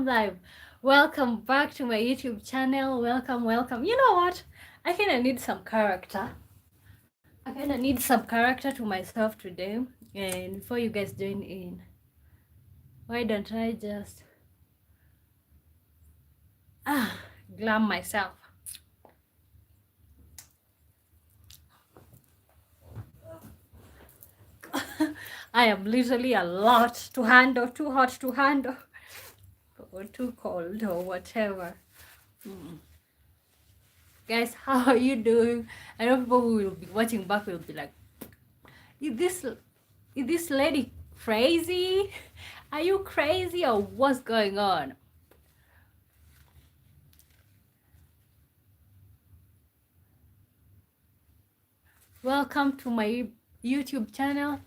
live. Welcome back to my YouTube channel. Welcome. You know what? I kind of need some character. I kind of need some character to myself today. And before you guys join in, why don't I just glam myself? I am literally a lot to handle, too hot to handle, or too cold, or whatever. Guys, how are you doing? I know people who will be watching back will be like, is this lady crazy? Are you crazy or what's going on? Welcome to my YouTube channel.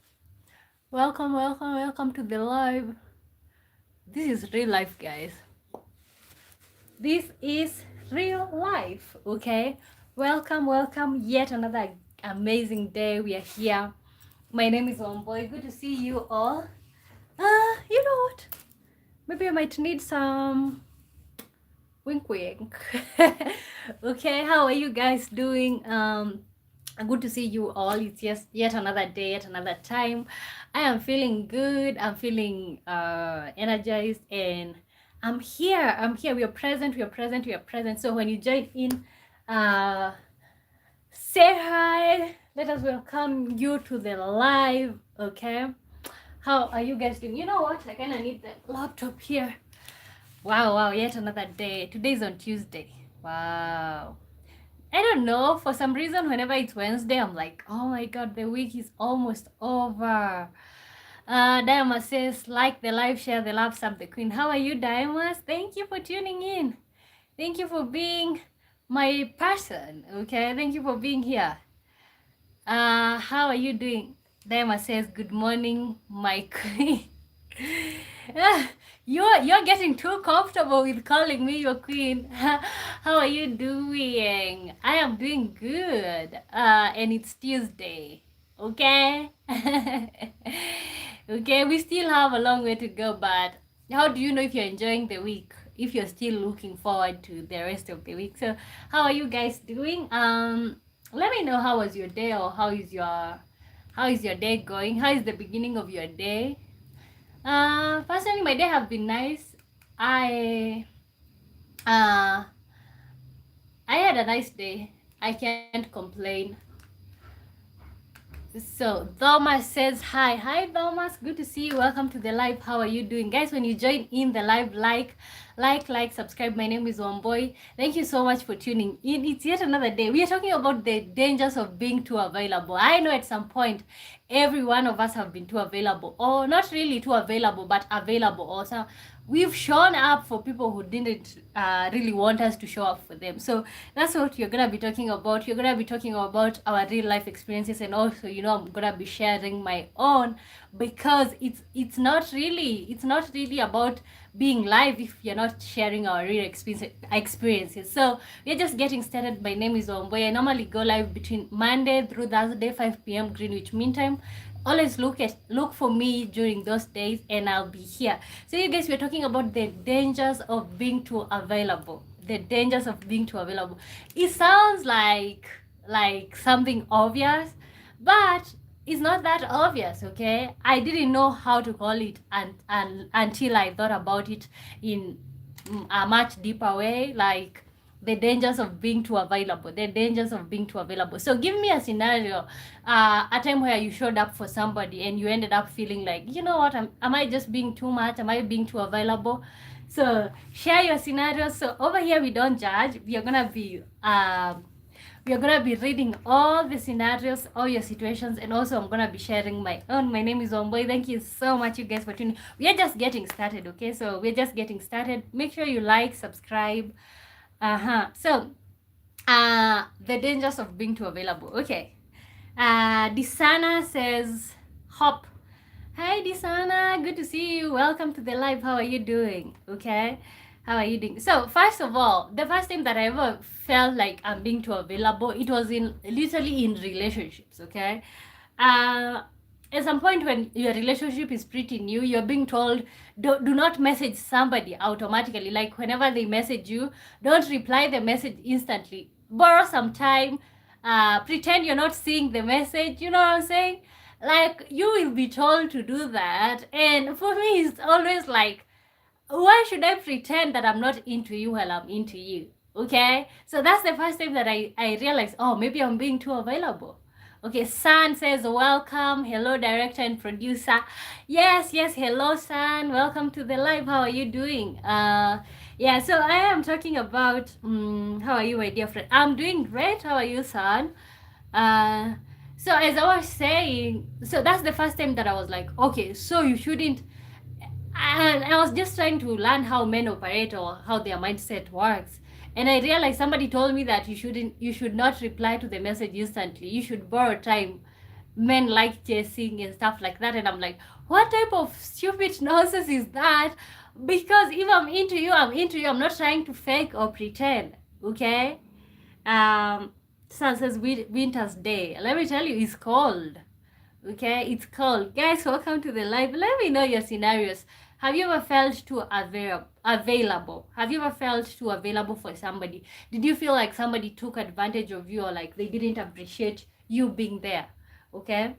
Welcome to the live. This is real life, guys. This is real life, okay? Welcome. Yet another amazing day. We are here. My name is Wambui. Good to see you all. You know what? Maybe I might need some wink. Okay, how are you guys doing? Good to see you all. It's just yet another day, yet another time. I am feeling good. I'm feeling energized, and I'm here. We are present. So when you join in, say hi. Let us welcome you to the live. Okay, how are you guys doing? You know what? I kind of need the laptop here. Wow, yet another day. Today's on Tuesday. Wow. I don't know, for some reason, whenever it's Wednesday, I'm like, oh my god, the week is almost over. Diamas says, like the live, share the love, sub the queen. How are you, Diamas? Thank you for tuning in. Thank you for being my person, okay? Thank you for being here. How are you doing? Diamas says, good morning, my queen. You're getting too comfortable with calling me your queen. How are you doing? I am doing good. And it's Tuesday. Okay? Okay, we still have a long way to go, but how do you know if you're enjoying the week? If you're still looking forward to the rest of the week. So how are you guys doing? Let me know how was your day, or how is your day going? How is the beginning of your day? Personally, my day have been nice. I had a nice day. I can't complain. So Thomas says hi Thomas, good to see you. Welcome to the live. How are you doing, guys? When you join in the live, like, subscribe. My name is Wambui. Thank you so much for tuning in. It's yet another day. We are talking about the dangers of being too available. I know at some point every one of us have been too available, or not really too available, but available also. We've shown up for people who didn't really want us to show up for them. So that's what you're gonna be talking about. You're gonna be talking about our real life experiences, and also, I'm gonna be sharing my own, because it's not really about being live if you're not sharing our real experiences. So we're just getting started. My name is Wambui. I normally go live between Monday through Thursday, 5 p.m. Greenwich Mean Time. Always look for me during those days, and I'll be here. So you guys, we're talking about the dangers of being too available. It sounds like something obvious, but it's not that obvious. Okay, I didn't know how to call it until I thought about it in a much deeper way, like the dangers of being too available. So give me a scenario, a time where you showed up for somebody and you ended up feeling like, you know what, am I just being too much? Am I being too available? So share your scenarios. So over here, we don't judge. We are gonna be reading all the scenarios, all your situations, and also I'm gonna be sharing my own. My name is Wambui. Thank you so much, you guys, for tuning. We are just getting started, okay? So we're just getting started. Make sure you like, subscribe. So the dangers of being too available. Okay. Disana says hop. Hi Disana, good to see you. Welcome to the live. How are you doing? Okay, how are you doing? So first of all, the first time that I ever felt like I'm being too available, it was literally in relationships. Okay, at some point when your relationship is pretty new, you're being told, do not message somebody automatically. Like whenever they message you, don't reply the message instantly. Borrow some time, pretend you're not seeing the message, you know what I'm saying? Like you will be told to do that. And for me, it's always like, why should I pretend that I'm not into you while I'm into you? Okay, so that's the first time that I realized, oh, maybe I'm being too available. Okay, San says welcome. Hello, director and producer. Yes, hello, San. Welcome to the live. How are you doing? Yeah, so I am talking about how are you, my dear friend? I'm doing great. How are you, San? So as I was saying, so that's the first time that I was like, okay, so you shouldn't. And I was just trying to learn how men operate or how their mindset works. And I realized somebody told me that you should not reply to the message instantly. You should borrow time. Men like chasing and stuff like that. And I'm like, what type of stupid nonsense is that? Because if I'm into you, I'm into you. I'm not trying to fake or pretend. Okay? Sun says winter's day. Let me tell you, it's cold. Okay, it's cold. Guys, welcome to the live. Let me know your scenarios. Have you ever felt too available? Have you ever felt too available for somebody? Did you feel like somebody took advantage of you, or like they didn't appreciate you being there? Okay.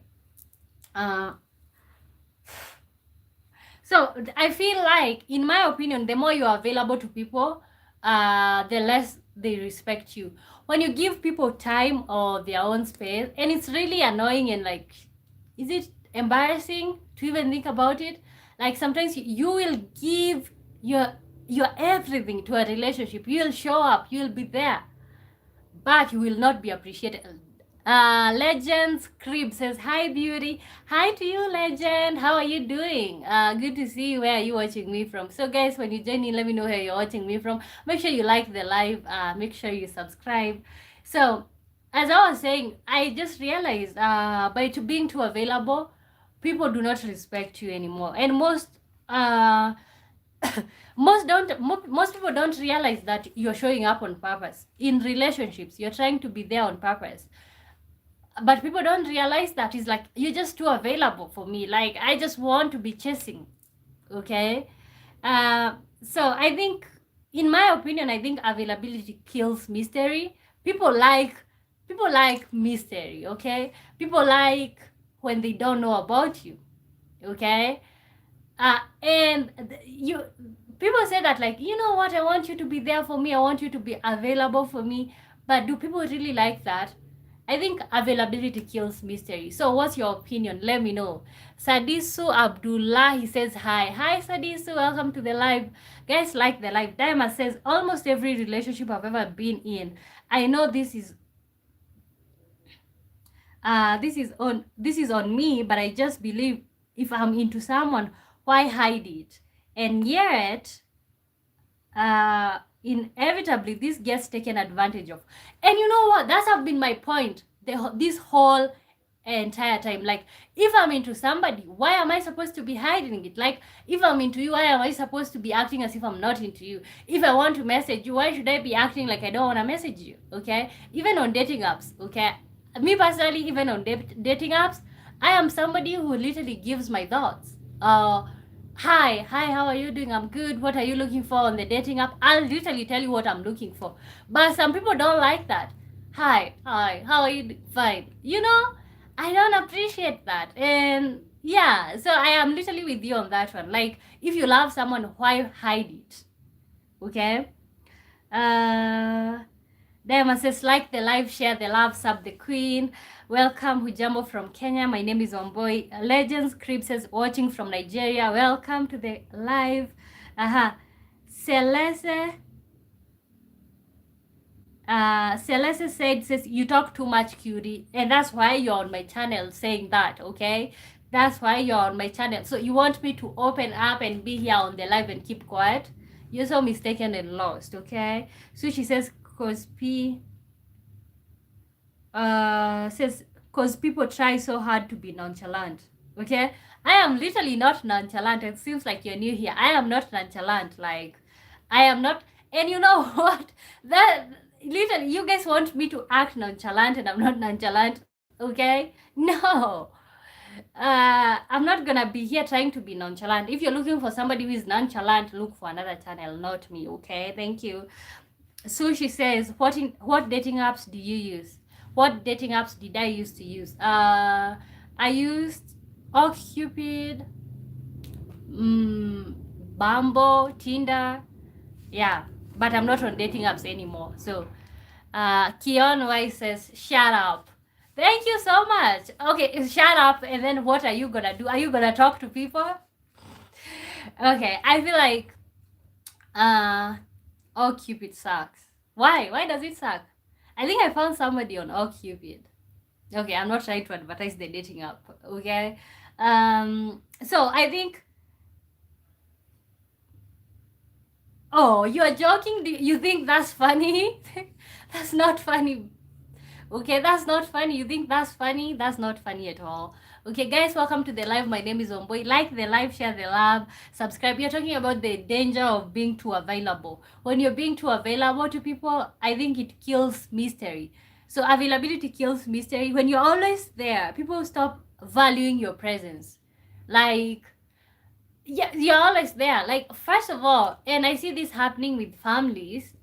So I feel like, in my opinion, the more you are available to people, the less they respect you. When you give people time or their own space, and it's really annoying and like, is it embarrassing to even think about it? Like sometimes you will give your everything to a relationship. You'll show up, you'll be there, but you will not be appreciated. Legends Crib says, hi beauty. Hi to you, Legend. How are you doing? Good to see you. Where are you watching me from? So guys, when you join in, let me know where you're watching me from. Make sure you like the live. Make sure you subscribe. So as I was saying, I just realized by being too available, people do not respect you anymore. And most people don't realize that you're showing up on purpose. In relationships, you're trying to be there on purpose. But people don't realize that it's like, you're just too available for me. Like, I just want to be chasing. Okay? So I think, in my opinion, I think availability kills mystery. People like mystery, okay? People like when they don't know about you, okay? And people say that, like, you know what, I want you to be there for me, I want you to be available for me. But do people really like that? I think availability kills mystery. So what's your opinion? Let me know. Sadisu Abdullah, he says hi. Hi Sadisu, welcome to the live. Guys, like the live. Diamond says, almost every relationship I've ever been in, I know this is on me, but I just believe, if I'm into someone, why hide it? And yet, inevitably this gets taken advantage of. And you know what, that's have been my point this whole entire time. Like, if I'm into somebody, why am I supposed to be hiding it? Like, if I'm into you, why am I supposed to be acting as if I'm not into you? If I want to message you, why should I be acting like I don't want to message you? Okay, even on dating apps, okay, me personally, even on dating apps, I am somebody who literally gives my thoughts. Hi, how are you doing? I'm good. What are you looking for on the dating app? I'll literally tell you what I'm looking for. But some people don't like that. Hi, how are you? Fine. You know, I don't appreciate that. And yeah, so I am literally with you on that one. Like, if you love someone, why hide it? Okay? Diamond says, like the live, share the love, sub the queen. Welcome, Hujambo from Kenya. My name is Wamboi. Legends Crib says, watching from Nigeria. Welcome to the live. Celeste says, you talk too much, cutie. And that's why you're on my channel saying that, okay? That's why you're on my channel. So you want me to open up and be here on the live and keep quiet? You're so mistaken and lost, okay? So she says, cause people try so hard to be nonchalant. Okay, I am literally not nonchalant. It seems like you're new here. I am not nonchalant. Like, I am not. And you know what? That literally, you guys want me to act nonchalant, and I'm not nonchalant. Okay, no. I'm not gonna be here trying to be nonchalant. If you're looking for somebody who is nonchalant, look for another channel, not me. Okay, thank you. So she says, what dating apps do you use? What dating apps did I used to use? I used OkCupid, Bumble, Tinder. Yeah, but I'm not on dating apps anymore. So Kion Y says, shut up. Thank you so much. Okay, shut up. And then what are you gonna do? Are you gonna talk to people? Okay, I feel like OkCupid sucks. Why? Why does it suck? I think I found somebody on OkCupid. Okay, I'm not trying to advertise the dating app. Okay, so I think. Oh, you are joking? You think that's funny? That's not funny. Okay, that's not funny. You think that's funny? That's not funny at all. Okay, guys, welcome to the live. My name is Omboy. Like the live, share the love, subscribe. You're talking about the danger of being too available. When you're being too available to people, I think it kills mystery. So availability kills mystery. When you're always there, people stop valuing your presence. Like, yeah, you're always there. Like, first of all, and I see this happening with families.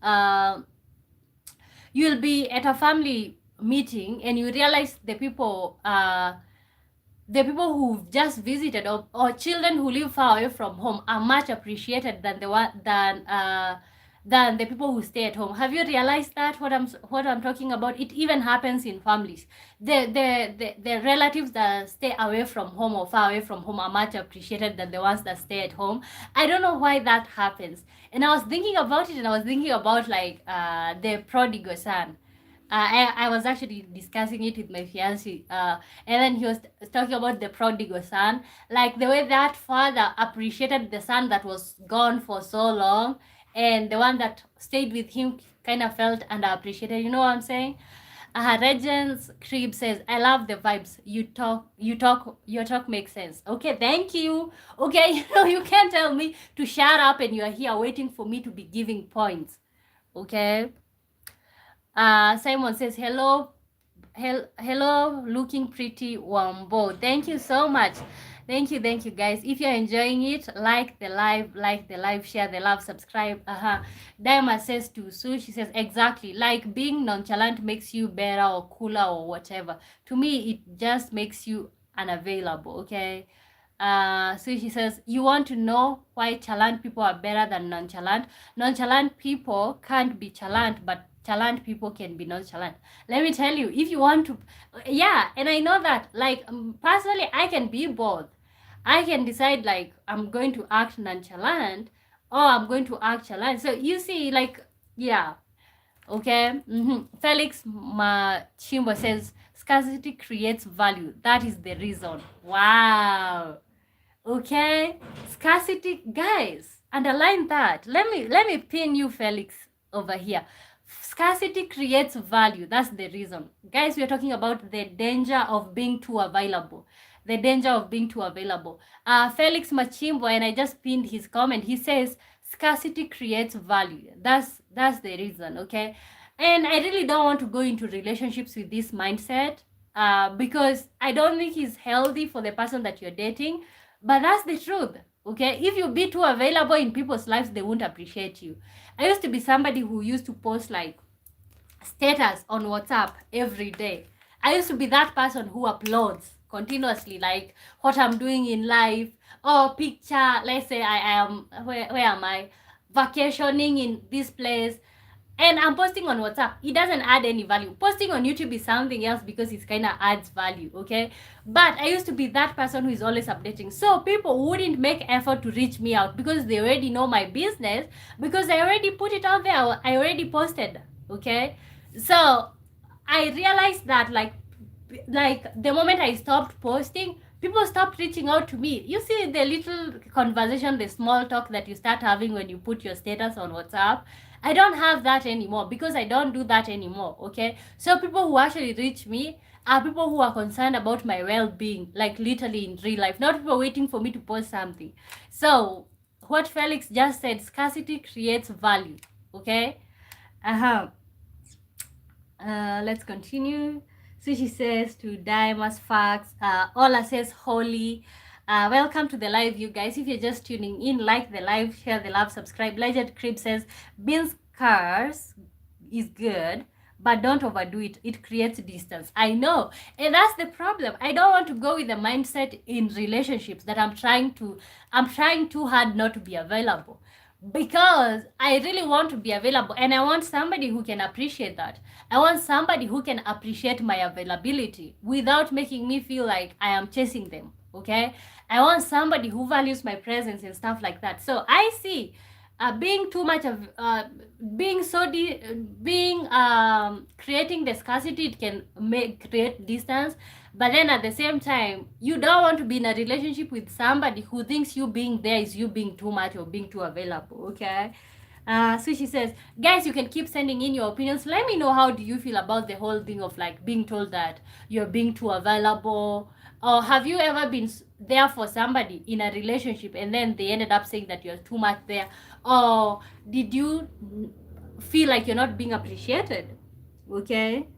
You'll be at a family meeting and you realize the people who've just visited, or children who live far away from home, are much appreciated than than the people who stay at home. Have you realized that what I'm talking about? It even happens in families. The relatives that stay away from home or far away from home are much appreciated than the ones that stay at home. I don't know why that happens. And I was thinking about it, and I was thinking about like the prodigal son. I was actually discussing it with my fiancé, and then he was talking about the prodigal son, like the way that father appreciated the son that was gone for so long, and the one that stayed with him kind of felt underappreciated. You know what I'm saying? Regents Crib says, I love the vibes. Your talk makes sense. Okay, thank you. Okay, you know, you can't tell me to shut up and you're here waiting for me to be giving points. Okay. Simon says, hello, looking pretty Wambo. Thank you so much. Thank you, guys. If you're enjoying it, like the live, share the love, subscribe. Diamond says to Sue, she says, exactly, like being nonchalant makes you better or cooler or whatever. To me, it just makes you unavailable, okay? So she says, you want to know why chalant people are better than nonchalant? Nonchalant people can't be chalant, but chalant people can be nonchalant. Let me tell you, if you want to, yeah, and I know that, like, personally, I can be both. I can decide, like, I'm going to act nonchalant or I'm going to act chalant. So you see, like, yeah, okay. Felix Machimbo says, scarcity creates value. That is the reason. Wow. Okay, scarcity, guys, underline that. Let me pin you, Felix, over here. Scarcity creates value. That's the reason, guys. We're talking about the danger of being too available. The danger of being too available. Felix Machimbo, and I just pinned his comment. He says scarcity creates value. That's the reason. Okay, and I really don't want to go into relationships with this mindset. Because I don't think it's healthy for the person that you're dating. But that's the truth, okay? If you be too available in people's lives, they won't appreciate you. I used to be somebody who used to post like status on WhatsApp every day. I used to be that person who uploads continuously, like what I'm doing in life, or picture. Let's say I am, where am I? Vacationing in this place. And I'm posting on WhatsApp. It doesn't add any value. Posting on YouTube is something else because it kind of adds value, okay? But I used to be that person who is always updating. So people wouldn't make effort to reach me out because they already know my business, because I already put it out there. I already posted, okay? So I realized that like the moment I stopped posting, people stopped reaching out to me. You see the little conversation, the small talk that you start having when you put your status on WhatsApp. I don't have that anymore because I don't do that anymore, okay? So people who actually reach me are people who are concerned about my well-being, like literally in real life, not people waiting for me to post something. So what Felix just said, scarcity creates value, okay? Let's continue. Sushi says to Dimas Facts. Ola says Holy. Welcome to the live, you guys. If you're just tuning in, like the live, share the love, subscribe. Legend Crib says Beans Cars is good, but don't overdo it. It creates distance. I know, and that's the problem. I don't want to go with the mindset in relationships that I'm trying too hard not to be available, because I really want to be available, and I want somebody who can appreciate that. I want somebody who can appreciate my availability without making me feel like I am chasing them. Okay, I want somebody who values my presence and stuff like that. So I see being too much of creating the scarcity, it can create distance. But then at the same time, you don't want to be in a relationship with somebody who thinks you being there is you being too much or being too available. Okay. So she says, guys, you can keep sending in your opinions. Let me know, how do you feel about the whole thing of like being told that you're being too available? Or have you ever been there for somebody in a relationship and then they ended up saying that you're too much there? Or did you feel like you're not being appreciated? Okay.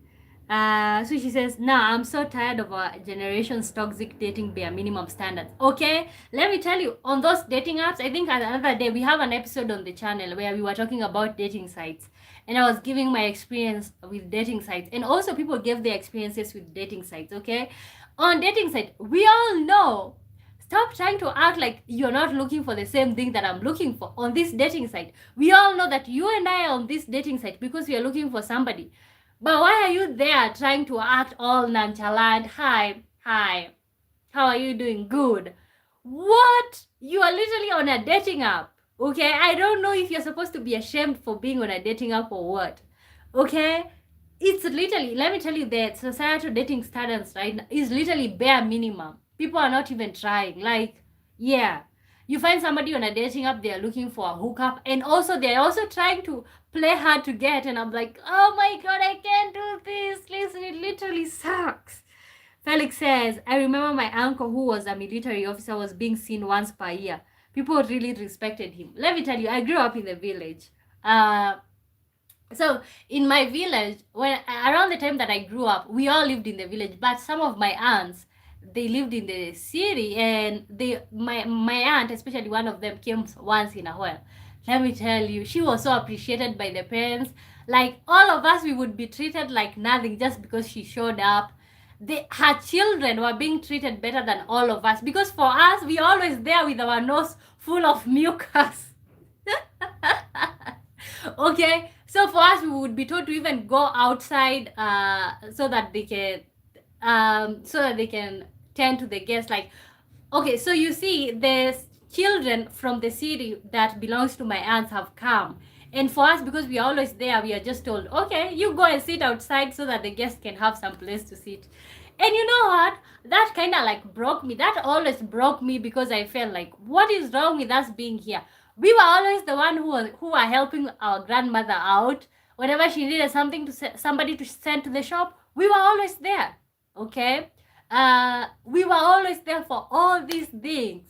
So she says, nah, I'm so tired of our generation's toxic dating bare minimum standards. Okay, let me tell you, on those dating apps, I think another day we have an episode on the channel where we were talking about dating sites, and I was giving my experience with dating sites, and also people gave their experiences with dating sites. Okay, on dating site, we all know. Stop trying to act like you're not looking for the same thing that I'm looking for on this dating site. We all know that you and I are on this dating site because we are looking for somebody. But why are you there trying to act all nonchalant? Hi, how are you doing? Good. What? You are literally on a dating app. Okay, I don't know if you're supposed to be ashamed for being on a dating app or what. Okay, it's literally, let me tell you, that societal dating standards right now is literally bare minimum. People are not even trying. Like, yeah, you find somebody on a dating app, they are looking for a hookup, and also they're also trying to play hard to get, and I'm like, oh my god, I can't do this. Listen, it literally sucks. Felix says, I remember my uncle who was a military officer was being seen once per year. People really respected him. Let me tell you, I grew up in the village. So in my village, when around the time that I grew up, we all lived in the village, but some of my aunts, they lived in the city, and my aunt, especially one of them, came once in a while. Let me tell you, she was so appreciated by the parents. Like, all of us, we would be treated like nothing just because she showed up. Her children were being treated better than all of us, because for us, we always there with our nose full of mucus. Okay, so for us, we would be told to even go outside so that they can tend to the guests. Like, okay, so you see, the children from the city that belongs to my aunts have come, and for us, because we are always there, we are just told, okay, you go and sit outside so that the guests can have some place to sit. And you know what? That kind of like broke me. That always broke me, because I felt like, what is wrong with us being here? We were always the one who were helping our grandmother out whenever she needed something somebody to send to the shop. We were always there. Okay, we were always there for all these things.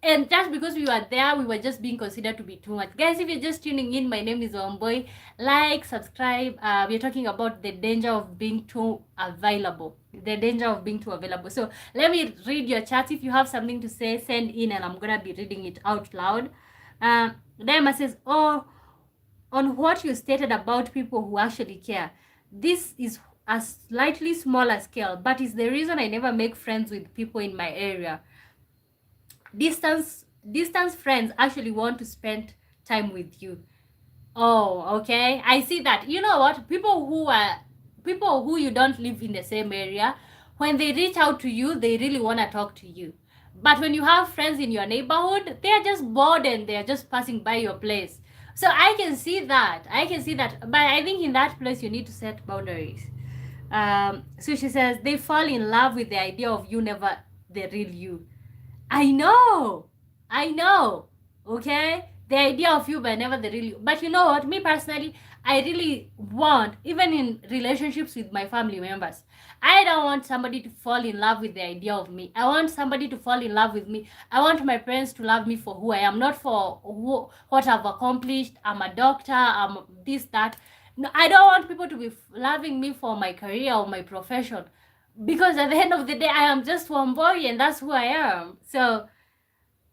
And just because we were there, we were just being considered to be too much. Guys, if you're just tuning in, my name is Wamboy. Like, subscribe. We're talking about the danger of being too available. The danger of being too available. So let me read your chat. If you have something to say, send in, and I'm going to be reading it out loud. Diana says, oh, on what you stated about people who actually care. This is a slightly smaller scale, but it's the reason I never make friends with people in my area. Distance friends actually want to spend time with you. Oh, okay, I see that. You know what, people who you don't live in the same area, when they reach out to you, they really want to talk to you. But when you have friends in your neighborhood, they are just bored and they are just passing by your place. So I can see that, but I think in that place you need to set boundaries. So she says, they fall in love with the idea of you never the real you. I know, okay? The idea of you, but never the real you. But you know what? Me personally, I really want, even in relationships with my family members, I don't want somebody to fall in love with the idea of me. I want somebody to fall in love with me. I want my parents to love me for who I am, not for what I've accomplished. I'm a doctor, I'm this, that. No, I don't want people to be loving me for my career or my profession, because at the end of the day, I am just one boy and that's who I am. So,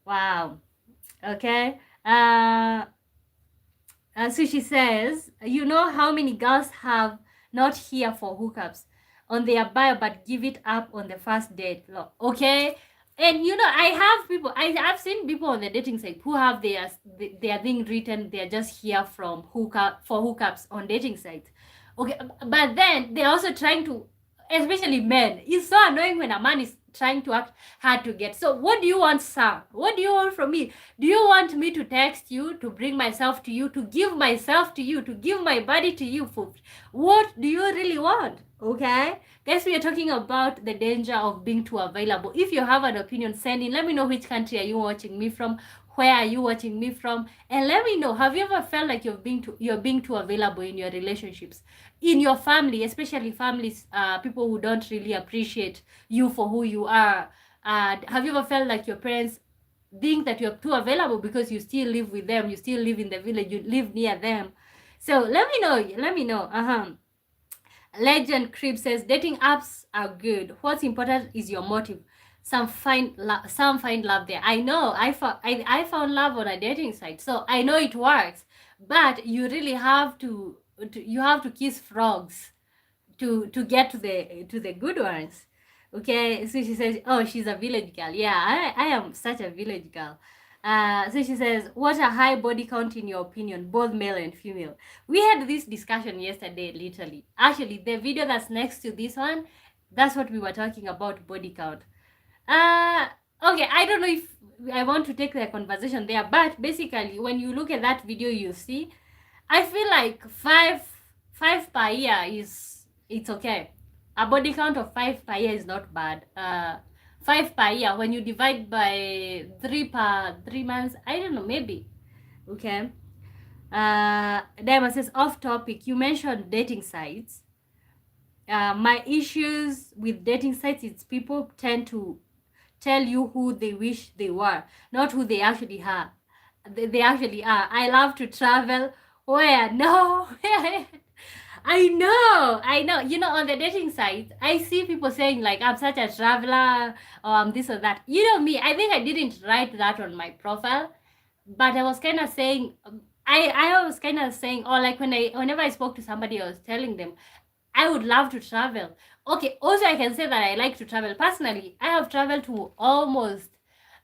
wow. Okay. So she says, you know how many girls have not here for hookups on their bio but give it up on the first date. Okay. And you know, I've seen people on the dating site who have their thing written, they're just here from hookups on dating sites. Okay, but then they're also trying to, especially men. It's so annoying when a man is trying to act hard to get. So what do you want, sir? What do you want from me? Do you want me to text you, to bring myself to you, to give myself to you, to give my body to you? For what do you really want? Okay, guys, we are talking about the danger of being too available. If you have an opinion, send in. Let me know which country are you watching me from, where are you watching me from, and let me know, have you ever felt like you're being too available in your relationships, in your family, especially families, people who don't really appreciate you for who you are? Have you ever felt like your parents think that you're too available because you still live with them, you still live in the village, you live near them? So let me know. Legend Crib says dating apps are good. What's important is your motive. Some find love there. I know. I found love on a dating site, so I know it works. But you really have to you have to kiss frogs to get to the good ones. Okay, so she says, oh, she's a village girl. Yeah, I am such a village girl. So she says, what a high body count in your opinion, both male and female? We had this discussion yesterday, literally. Actually, the video that's next to this one, that's what we were talking about, body count. Okay, I don't know if I want to take the conversation there, but basically, when you look at that video, you see, I feel like five per year it's okay. A body count of 5 per year is not bad. 5 per year, when you divide by 3 per 3 months, I don't know, maybe. Okay. Diamond says, off topic, you mentioned dating sites. My issues with dating sites is people tend to tell you who they wish they were, not who they actually are. They actually are. I love to travel. Where? No. I know. You know, on the dating sites, I see people saying like, I'm such a traveler, or this or that. You know me, I think I didn't write that on my profile, but I was kind of saying, I was kind of saying, or like whenever I spoke to somebody, I was telling them, I would love to travel. Okay, also I can say that I like to travel. Personally, I have traveled to almost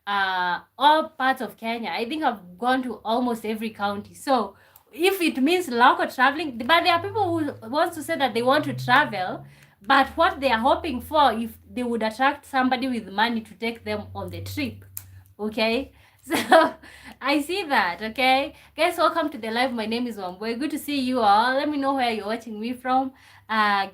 all parts of Kenya. I think I've gone to almost every county. So if it means local traveling, but there are people who want to say that they want to travel, but what they are hoping for, if they would attract somebody with money to take them on the trip. Okay, so I see that. Okay, guys, welcome to the live. My name is Wambui. Good to see you all. Let me know where you're watching me from.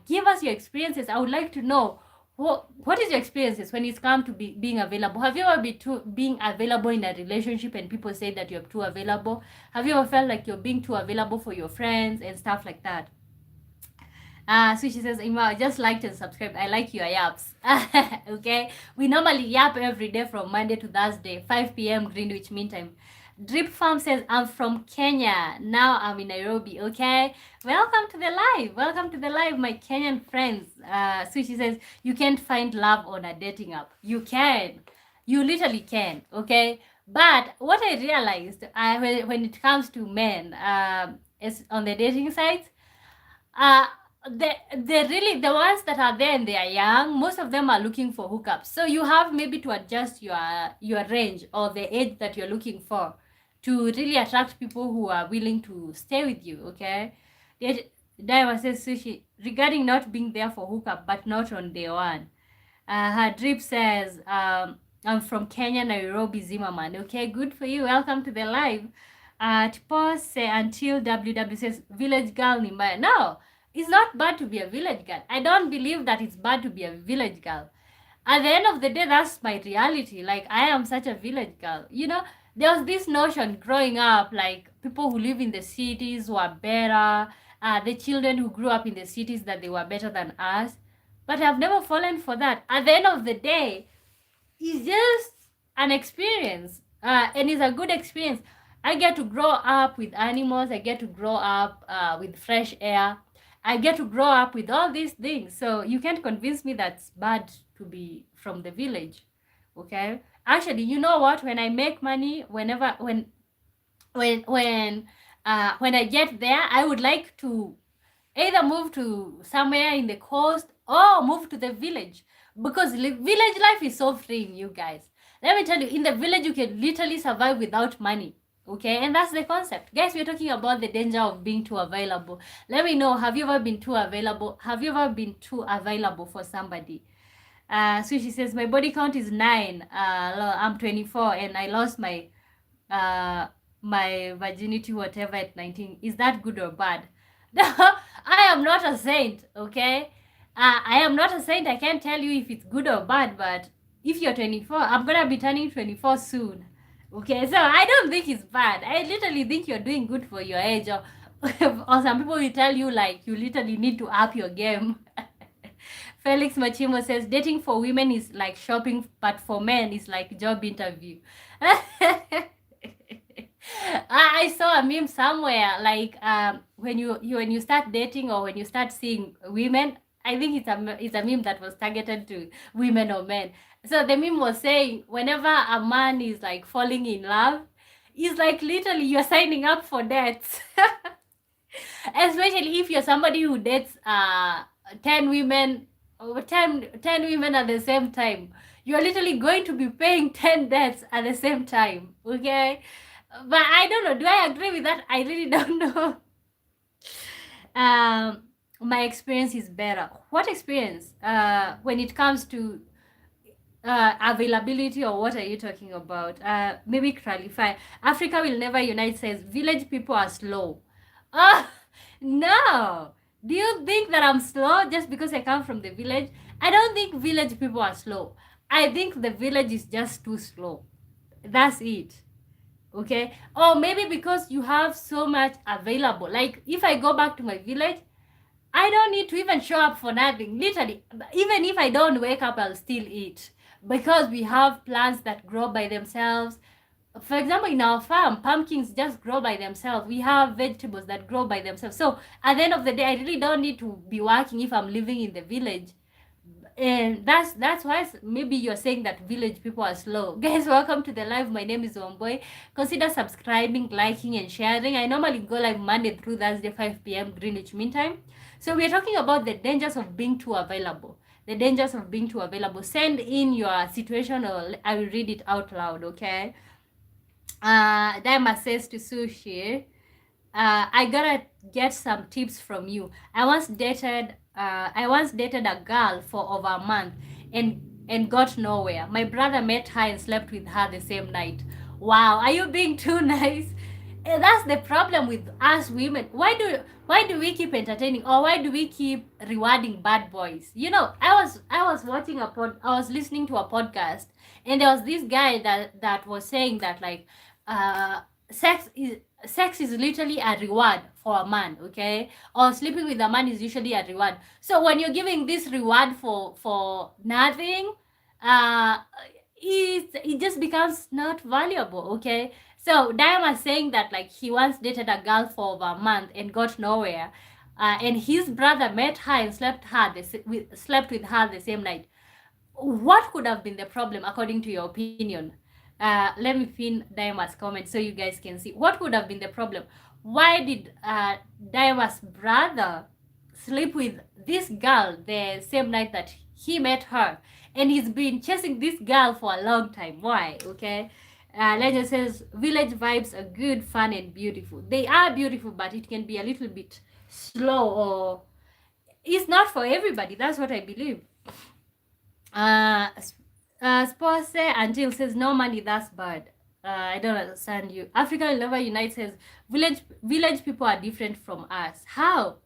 Give us your experiences. I would like to know what is your experiences when it's come to being available. Have you ever been being available in a relationship and people say that you're too available? Have you ever felt like you're being too available for your friends and stuff like that? So she says, Ima, just liked and subscribed. I like your yaps. Okay, we normally yap every day from Monday to Thursday, 5 p.m. Greenwich Mean Time. Drip Farm says, I'm from Kenya. Now I'm in Nairobi. Okay, welcome to the live. Welcome to the live, my Kenyan friends. So she says, you can't find love on a dating app. You can. You literally can. Okay, but what I realized when it comes to men, is on the dating sites, they're really the ones that are there and they are young. Most of them are looking for hookups. So you have maybe to adjust your range or the age that you're looking for to really attract people who are willing to stay with you. Okay. Daiwa says, Sushi, regarding not being there for hookup but not on day one. Her drip says, I'm from Kenya, Nairobi, Zimmerman. Okay, good for you. Welcome to the live. Tipose until WW says, village girl ni mbaya. No, it's not bad to be a village girl. I don't believe that it's bad to be a village girl. At the end of the day, that's my reality. Like, I am such a village girl. You know, there was this notion growing up, like, people who live in the cities were better. The children who grew up in the cities, that they were better than us. But I've never fallen for that. At the end of the day, it's just an experience. And it's a good experience. I get to grow up with animals. I get to grow up with fresh air. I get to grow up with all these things. So you can't convince me that's bad to be from the village. Okay? Actually, you know what? When I make money, when I get there, I would like to either move to somewhere in the coast or move to the village, because village life is so freeing, you guys. Let me tell you, in the village you can literally survive without money. Okay, and that's the concept, guys. We're talking about the danger of being too available. Let me know, have you ever been too available? Have you ever been too available for somebody? So she says, my body count is 9. I'm 24 and I lost my virginity whatever at 19. Is that good or bad? I am not a saint, okay? I am not a saint. I can't tell you if it's good or bad, but if you're 24, I'm gonna be turning 24 soon. Okay, so I don't think it's bad. I literally think you're doing good for your age. Or some people will tell you like you literally need to up your game. Felix Machimo says dating for women is like shopping, but for men is like job interview. I saw a meme somewhere like when you start dating or when you start seeing women. I think it's a meme that was targeted to women or men. So the meme was saying whenever a man is like falling in love, it's like literally you're signing up for dates. Especially if you're somebody who dates 10 women or 10 women at the same time. You're literally going to be paying 10 dates at the same time. Okay? But I don't know. Do I agree with that? I really don't know. My experience is better. What experience? When it comes to availability, or what are you talking about? Maybe clarify. Africa will never unite says village people are slow. No. Do you think that I'm slow just because I come from the village? I don't think village people are slow. I think the village is just too slow. That's it. Okay, or maybe because you have so much available. Like if I go back to my village, I don't need to even show up for nothing. Literally, even if I don't wake up, I'll still eat, because we have plants that grow by themselves. For example, in our farm, pumpkins just grow by themselves. We have vegetables that grow by themselves. So at the end of the day, I really don't need to be working if I'm living in the village. And that's why maybe you're saying that village people are slow. Guys, welcome to the live. My name is Wamboy. Consider subscribing, liking, and sharing. I normally go live Monday through Thursday, 5 p.m. Greenwich Mean Time. So we're talking about the dangers of being too available. The dangers of being too available. Send in your situation or I will read it out loud, okay? Daima says to Sushi, I gotta get some tips from you. I once dated a girl for over a month and got nowhere. My brother met her and slept with her the same night. Wow, are you being too nice? That's the problem with us women. Why do we keep entertaining, or why do we keep rewarding bad boys? You know, I was listening to a podcast, and there was this guy that was saying that like sex is literally a reward for a man, okay? Or sleeping with a man is usually a reward. So when you're giving this reward for nothing, it just becomes not valuable, okay? So Diamond was saying that like he once dated a girl for over a month and got nowhere, and his brother met her and slept with her the same night. What could have been the problem according to your opinion? Let me pin Diamond's comment so you guys can see what could have been the problem. Why did Diamond's brother sleep with this girl the same night that he met her, and he's been chasing this girl for a long time? Why? Okay. Legend says village vibes are good, fun, and beautiful. They are beautiful, but it can be a little bit slow, or it's not for everybody. That's what I believe. Spose until says no money, that's bad. I don't understand you. Africa will never unite says village people are different from us. How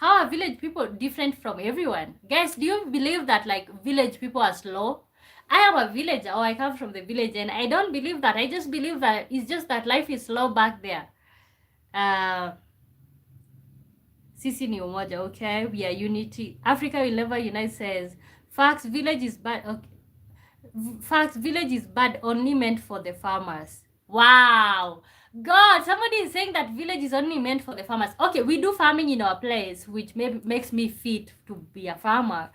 are village people different from everyone? Guys, do you believe that like village people are slow? I am a villager, or I come from the village, and I don't believe that. I just believe that it's just that life is slow back there. Sisi ni umoja, okay? We are unity. Africa will never unite says facts, village is bad. Okay. Facts, village is bad, only meant for the farmers. Wow. God, somebody is saying that village is only meant for the farmers. Okay, we do farming in our place, which maybe makes me fit to be a farmer.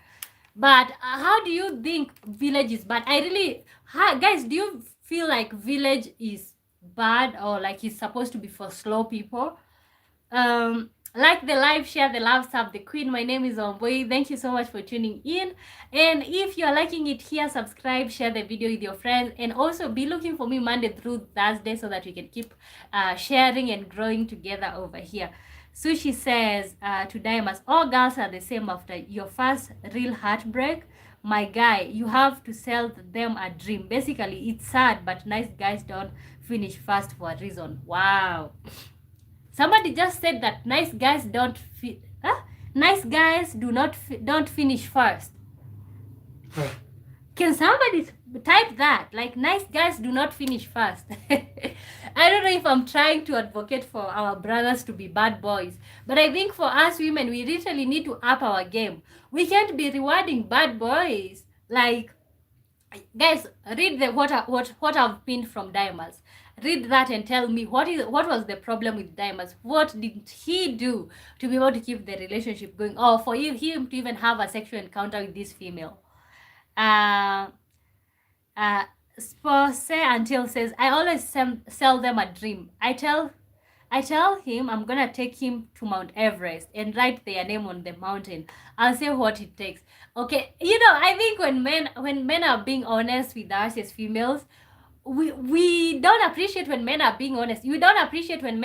But how do you think village is bad? Guys, do you feel like village is bad or like it's supposed to be for slow people? Like the live, share the love, sub the queen. My name is Omboy. Thank you so much for tuning in. And if you're liking it here, subscribe, share the video with your friends, and also be looking for me Monday through Thursday so that we can keep sharing and growing together over here. Sushi says to Diamonds, all girls are the same after your first real heartbreak. My guy, you have to sell them a dream. Basically, it's sad, but nice guys don't finish first for a reason. Wow. Somebody just said that nice guys nice guys don't finish first. Can somebody type that? Like, nice guys do not finish first. I don't know if I'm trying to advocate for our brothers to be bad boys, but I think for us women, we literally need to up our game. We can't be rewarding bad boys. Like, guys, read the what I've pinned from Diamonds. Read that and tell me what was the problem with Diamonds. What did he do to be able to keep the relationship going, or for him to even have a sexual encounter with this female? Spose Until says, I always sell them a dream. I tell him I'm gonna take him to Mount Everest and write their name on the mountain. I'll say what it takes. Okay, I think when men are being honest with us as females, we don't appreciate when men are being honest. You don't appreciate when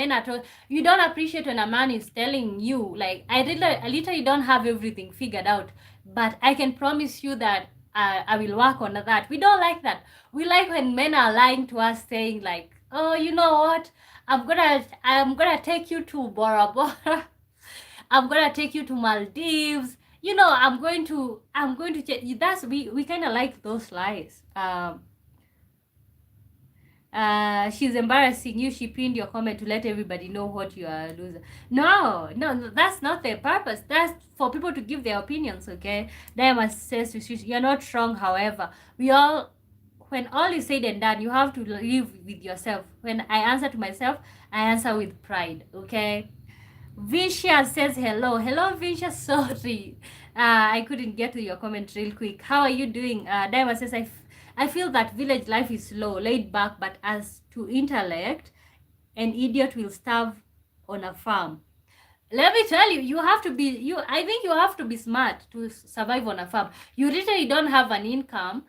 you don't appreciate when a man is telling you, like, I literally don't have everything figured out, but I can promise you that I will work on that. We don't like that. We like when men are lying to us, saying like, oh, you know what, I'm gonna take you to Bora Bora. I'm gonna take you to Maldives. I'm going to that's we kind of like those lies. She's embarrassing you. She pinned your comment to let everybody know what you are a loser. No, that's not the purpose. That's for people to give their opinions, okay? Diamond says you're not wrong, however. When all is said and done, you have to live with yourself. When I answer to myself, I answer with pride, okay? Visha says hello. Hello, Visha. Sorry. I couldn't get to your comment real quick. How are you doing? Diamond says, I feel that village life is slow, laid back, but as to intellect, an idiot will starve on a farm. Let me tell you, I think you have to be smart to survive on a farm. You literally don't have an income,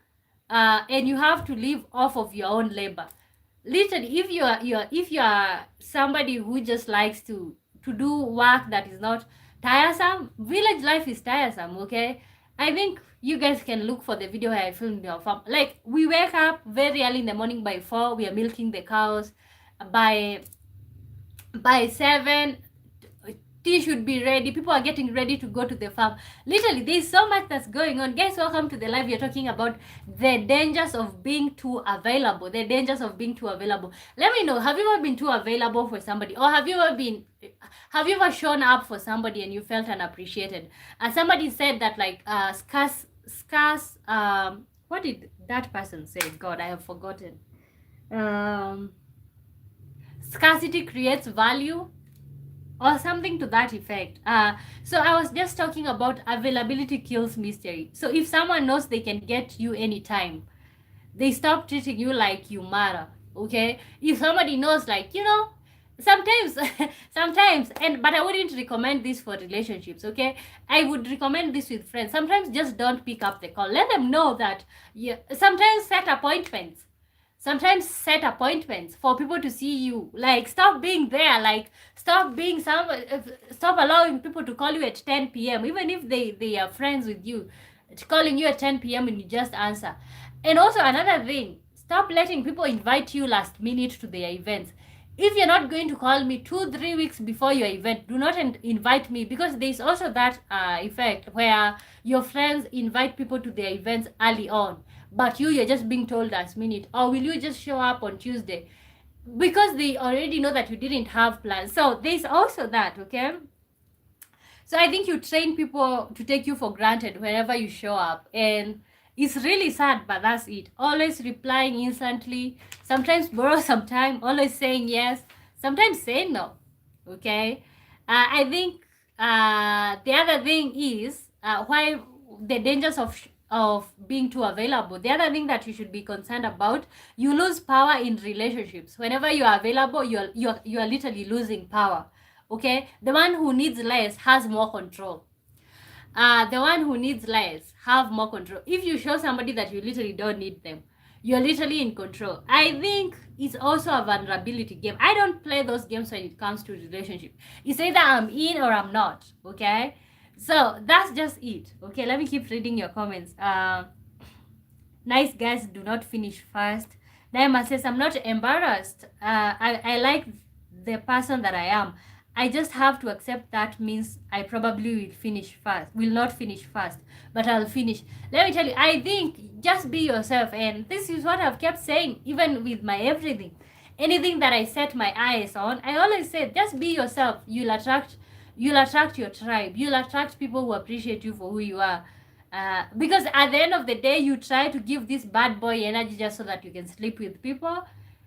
and you have to live off of your own labor. Literally, if you are somebody who just likes to do work that is not tiresome, village life is tiresome, okay? I think you guys can look for the video where I filmed your farm. Like, we wake up very early in the morning. By 4, we are milking the cows. By 7, tea should be ready. People are getting ready to go to the farm. Literally, there's so much that's going on. Guys, welcome to the live. You're talking about the dangers of being too available. The dangers of being too available. Let me know, have you ever been too available for somebody? Or have you ever shown up for somebody and you felt unappreciated? Somebody said that, like, scarce, what did that person say? God, I have forgotten. Scarcity creates value, or something to that effect. So I was just talking about availability kills mystery. So if someone knows they can get you anytime, they stop treating you like you matter, okay? If somebody knows, like, sometimes, but I wouldn't recommend this for relationships, okay? I would recommend this with friends. Sometimes just don't pick up the call. Let them know that, sometimes set appointments. Sometimes set appointments for people to see you. Like, stop being there. Like, stop allowing people to call you at 10 p.m. Even if they are friends with you, calling you at 10 p.m. and you just answer. And also another thing, stop letting people invite you last minute to their events. If you're not going to call me 2-3 weeks before your event, do not invite me, because there's also that effect where your friends invite people to their events early on, but you're just being told last minute, or will you just show up on Tuesday, because they already know that you didn't have plans. So there's also that, okay? So I think you train people to take you for granted wherever you show up, and it's really sad, but that's it. Always replying instantly, sometimes borrow some time, always saying yes, sometimes say no. Okay. I think the other thing is why the dangers of being too available. The other thing that you should be concerned about, you lose power in relationships. Whenever you are available, you are literally losing power. Okay, the one who needs less has more control. The one who needs less have more control. If you show somebody that you literally don't need them, you're literally in control. I think it's also a vulnerability game. I don't play those games when it comes to relationship. It's either I'm in or I'm not. Okay, so that's just it. Okay, let me keep reading your comments. Nice guys do not finish first. Naima says, I'm not embarrassed. I like the person that I am. I just have to accept that means I probably will not finish first, but I'll finish. Let me tell you, I think just be yourself. And this is what I've kept saying, even with my everything. Anything that I set my eyes on, I always say, just be yourself. You'll attract your tribe. You'll attract people who appreciate you for who you are. Because at the end of the day, you try to give this bad boy energy just so that you can sleep with people.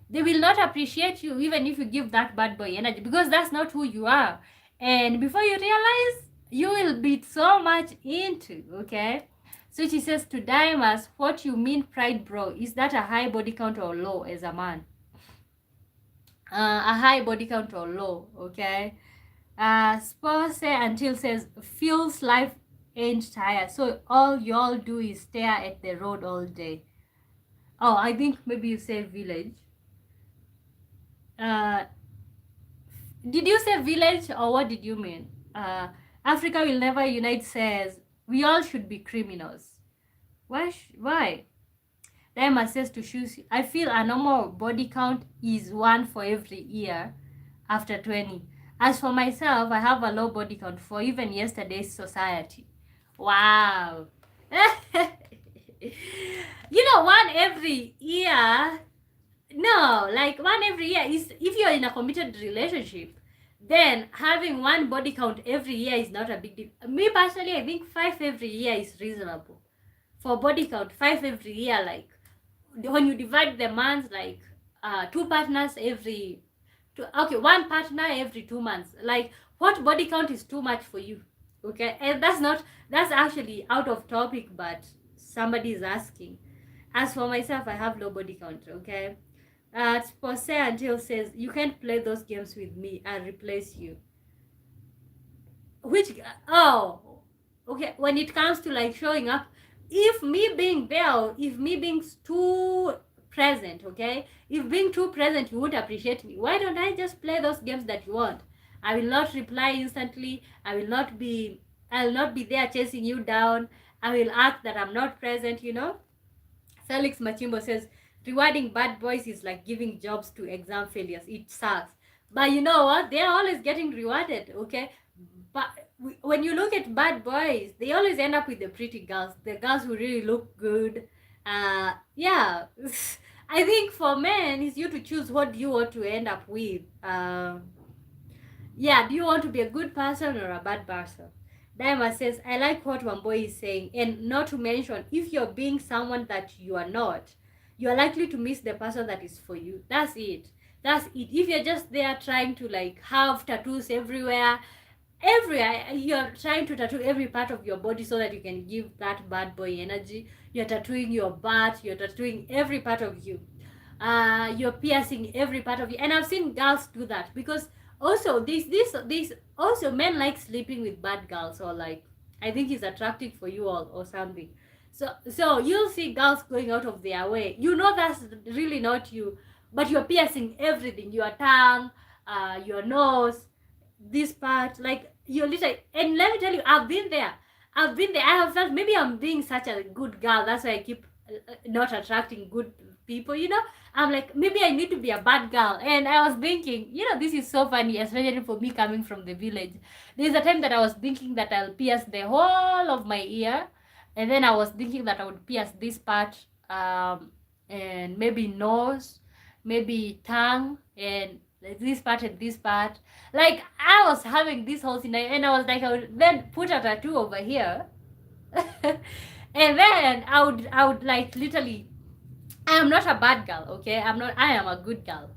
They will not appreciate you even if you give that bad boy energy, because that's not who you are. And before you realize, you will be so much into, okay? So she says to Dimas, what you mean pride, bro? Is that a high body count or low as a man? A high body count or low, okay? Spouse until says, feels life ain't tired. So all y'all do is stare at the road all day. Oh, I think maybe you say village. Did you say village or what did you mean? Africa will never unite says we all should be criminals. Why? Diamond says to choose. I feel a normal body count is 1 for every year after 20. As for myself, I have a low body count for even yesterday's society. Wow. You know, 1 every year. No, like 1 every year is if you're in a committed relationship, then having 1 body count every year is not a big deal. Me personally, I think 5 every year is reasonable. For body count, 5 every year, like when you divide the months, like 2 partners every 1 partner every 2 months. Like, what body count is too much for you? Okay, and that's actually out of topic, but somebody is asking. As for myself, I have low body count. Okay. Spose until says, you can't play those games with me. I'll replace you. Which, oh, okay. When it comes to like showing up, if me being there, if me being too present, okay? If being too present, you won't appreciate me. Why don't I just play those games that you want? I will not reply instantly. I'll not be there chasing you down. I will act that I'm not present, you know? Felix Machimbo says, rewarding bad boys is like giving jobs to exam failures. It sucks. But you know what? They're always getting rewarded, okay? But when you look at bad boys, they always end up with the pretty girls. The girls who really look good. Yeah. I think for men, it's you to choose what do you want to end up with. Yeah, do you want to be a good person or a bad person? Diamond says, I like what Wamboy is saying. And not to mention, if you're being someone that you are not, you are likely to miss the person that is for you. That's it. If you're just there trying to like have tattoos everywhere, you're trying to tattoo every part of your body so that you can give that bad boy energy. You're tattooing your butt, you're tattooing every part of you. You're piercing every part of you. And I've seen girls do that because also this also men like sleeping with bad girls, or like I think it's attractive for you all or something. So you'll see girls going out of their way. You know that's really not you, but you're piercing everything, your tongue, your nose, this part, like you're literally. And let me tell you, I've been there. I have felt maybe I'm being such a good girl, that's why I keep not attracting good people, you know. I'm like, maybe I need to be a bad girl. And I was thinking, you know, this is so funny, especially for me coming from the village. There's a time that I was thinking that I'll pierce the whole of my ear, and then I was thinking that I would pierce this part, and maybe nose, maybe tongue, and this part and this part. Like, I was having this whole thing, and I was like, I would then put a tattoo over here. And then I would like literally, I am not a bad girl, okay? I am a good girl.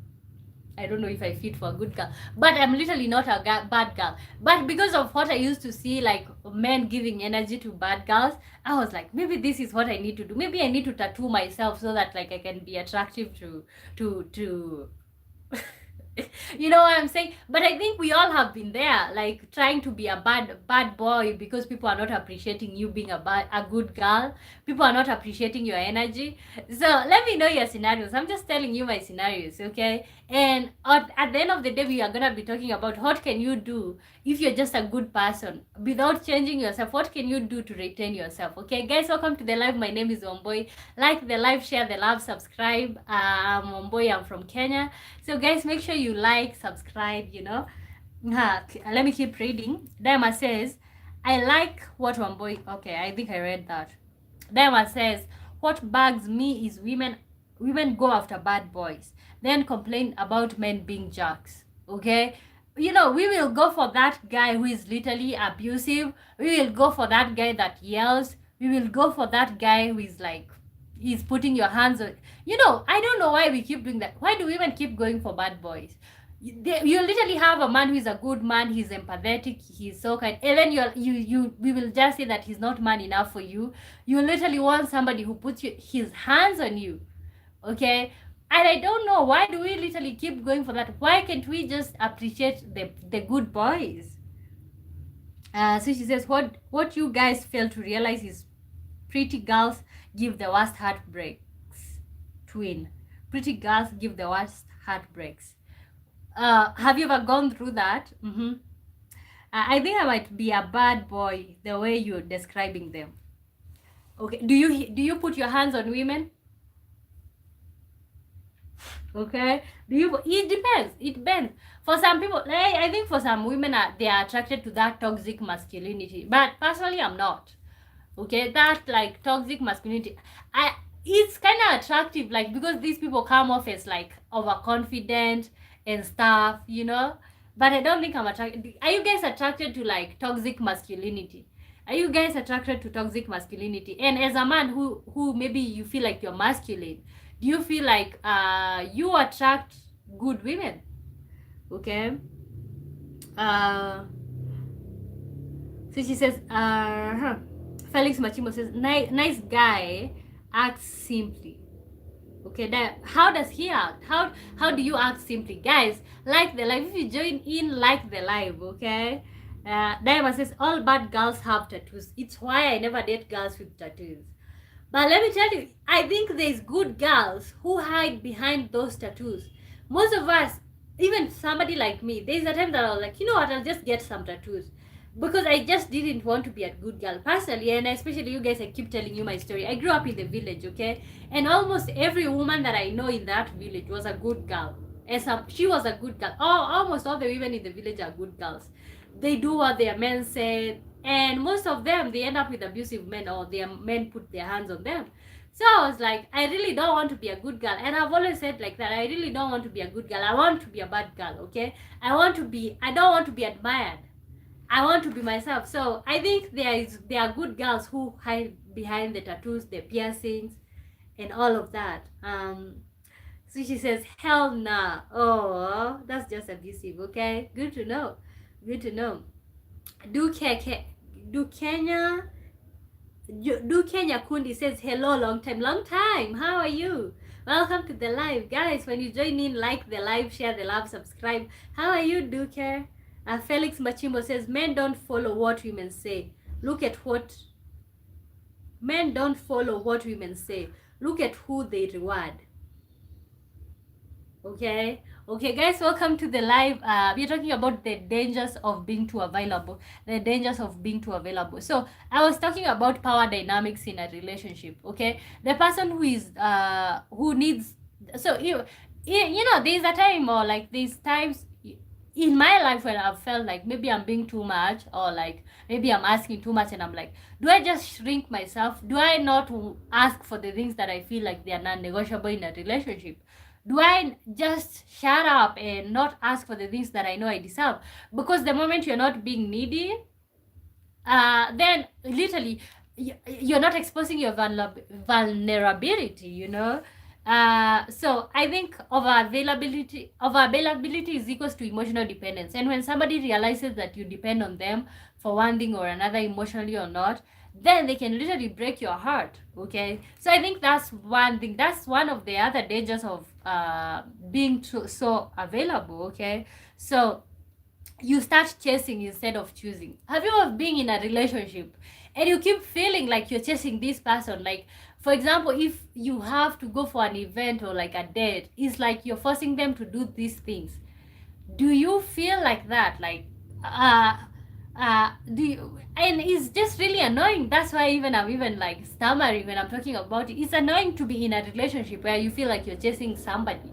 I don't know if I fit for a good girl, but I'm literally not a bad girl. But because of what I used to see, like men giving energy to bad girls, I was like, maybe this is what I need to do. Maybe I need to tattoo myself so that like I can be attractive to you know what I'm saying? But I think we all have been there, like trying to be a bad boy because people are not appreciating you being a good girl. People are not appreciating your energy. So let me know your scenarios. I'm just telling you my scenarios, okay? And at the end of the day, we are gonna be talking about what can you do if you're just a good person without changing yourself. What can you do to retain yourself? Okay, guys, welcome to the live. My name is Wambui. Like the live, share the love, subscribe. I'm Wambui. I'm from Kenya. So guys, make sure you like, subscribe, you know. Let me keep reading. Dama says, I like what Wambui. Okay, I think I read that. Dama says, what bugs me is women go after bad boys, then complain about men being jerks. Okay? You know, we will go for that guy who is literally abusive. We will go for that guy that yells. We will go for that guy who is like, he's putting your hands on. You know, I don't know why we keep doing that. Why do women keep going for bad boys? You literally have a man who is a good man, he's empathetic, he's so kind, and then we will just say that he's not man enough for you. You literally want somebody who puts his hands on you, okay? And I don't know, why do we literally keep going for that? Why can't we just appreciate the good boys? So she says, what you guys fail to realize is pretty girls give the worst heartbreaks. Twin. Pretty girls give the worst heartbreaks. Have you ever gone through that? I think I might be a bad boy the way you're describing them. Okay, do you put your hands on women? Okay, it depends. For some people, I think for some women, they are attracted to that toxic masculinity, but personally I'm not. Okay, that like toxic masculinity, it's kind of attractive, like, because these people come off as like overconfident and stuff, you know. But I don't think I'm attracted. Are you guys attracted to like toxic masculinity? Are you guys attracted to toxic masculinity? And as a man who maybe you feel like you're masculine, do you feel like you attract good women? Okay. So she says, Felix Machimo says, nice guy acts simply. Okay, how does he act? How do you act simply? Guys, like the live. If you join in, like the live, okay? Diamond says, all bad girls have tattoos. It's why I never date girls with tattoos. But let me tell you, I think there's good girls who hide behind those tattoos. Most of us, even somebody like me, there's a time that I was like, you know what, I'll just get some tattoos. Because I just didn't want to be a good girl personally, and especially you guys, I keep telling you my story. I grew up in the village, okay? And almost every woman that I know in that village was a good girl. She was a good girl. Almost all the women in the village are good girls. They do what their men said, and most of them, they end up with abusive men, or their men put their hands on them. So I was like, I really don't want to be a good girl. And I've always said like that, I really don't want to be a good girl. I want to be a bad girl, okay? I don't want to be admired. I want to be myself. So I think there are good girls who hide behind the tattoos, the piercings, and all of that. So she says, hell nah. Oh, that's just abusive, okay? Good to know. Good to know. Do Kenya Kundi says, hello, long time. How are you? Welcome to the live. Guys, when you join in, like the live, share the love, subscribe. How are you, Duke? Felix Machimbo says, men don't follow what women say. Men don't follow what women say. Look at who they reward. Okay, guys, welcome to the live. We're talking about the dangers of being too available. So I was talking about power dynamics in a relationship. Okay, the person who is who needs, so you know, there's a time, or like there's times in my life when I've felt like maybe I'm being too much, or like maybe I'm asking too much, and I'm like, do I just shrink myself? Do I not ask for the things that I feel like they are non-negotiable in a relationship? Do I just shut up and not ask for the things that I know I deserve? Because the moment you're not being needy, then literally you're not exposing your vulnerability, you know? So I think availability is equals to emotional dependence. And when somebody realizes that you depend on them for one thing or another, emotionally or not, then they can literally break your heart. Okay, so I think that's one thing. That's one of the other dangers of being so available. Okay, so you start chasing instead of choosing. Have you ever been in a relationship and you keep feeling like you're chasing this person? Like, for example, if you have to go for an event or like a date, it's like you're forcing them to do these things. Do you feel like that? Like, do you, and it's just really annoying. That's why even I'm even like stammering when I'm talking about it. It's annoying to be in a relationship where you feel like you're chasing somebody,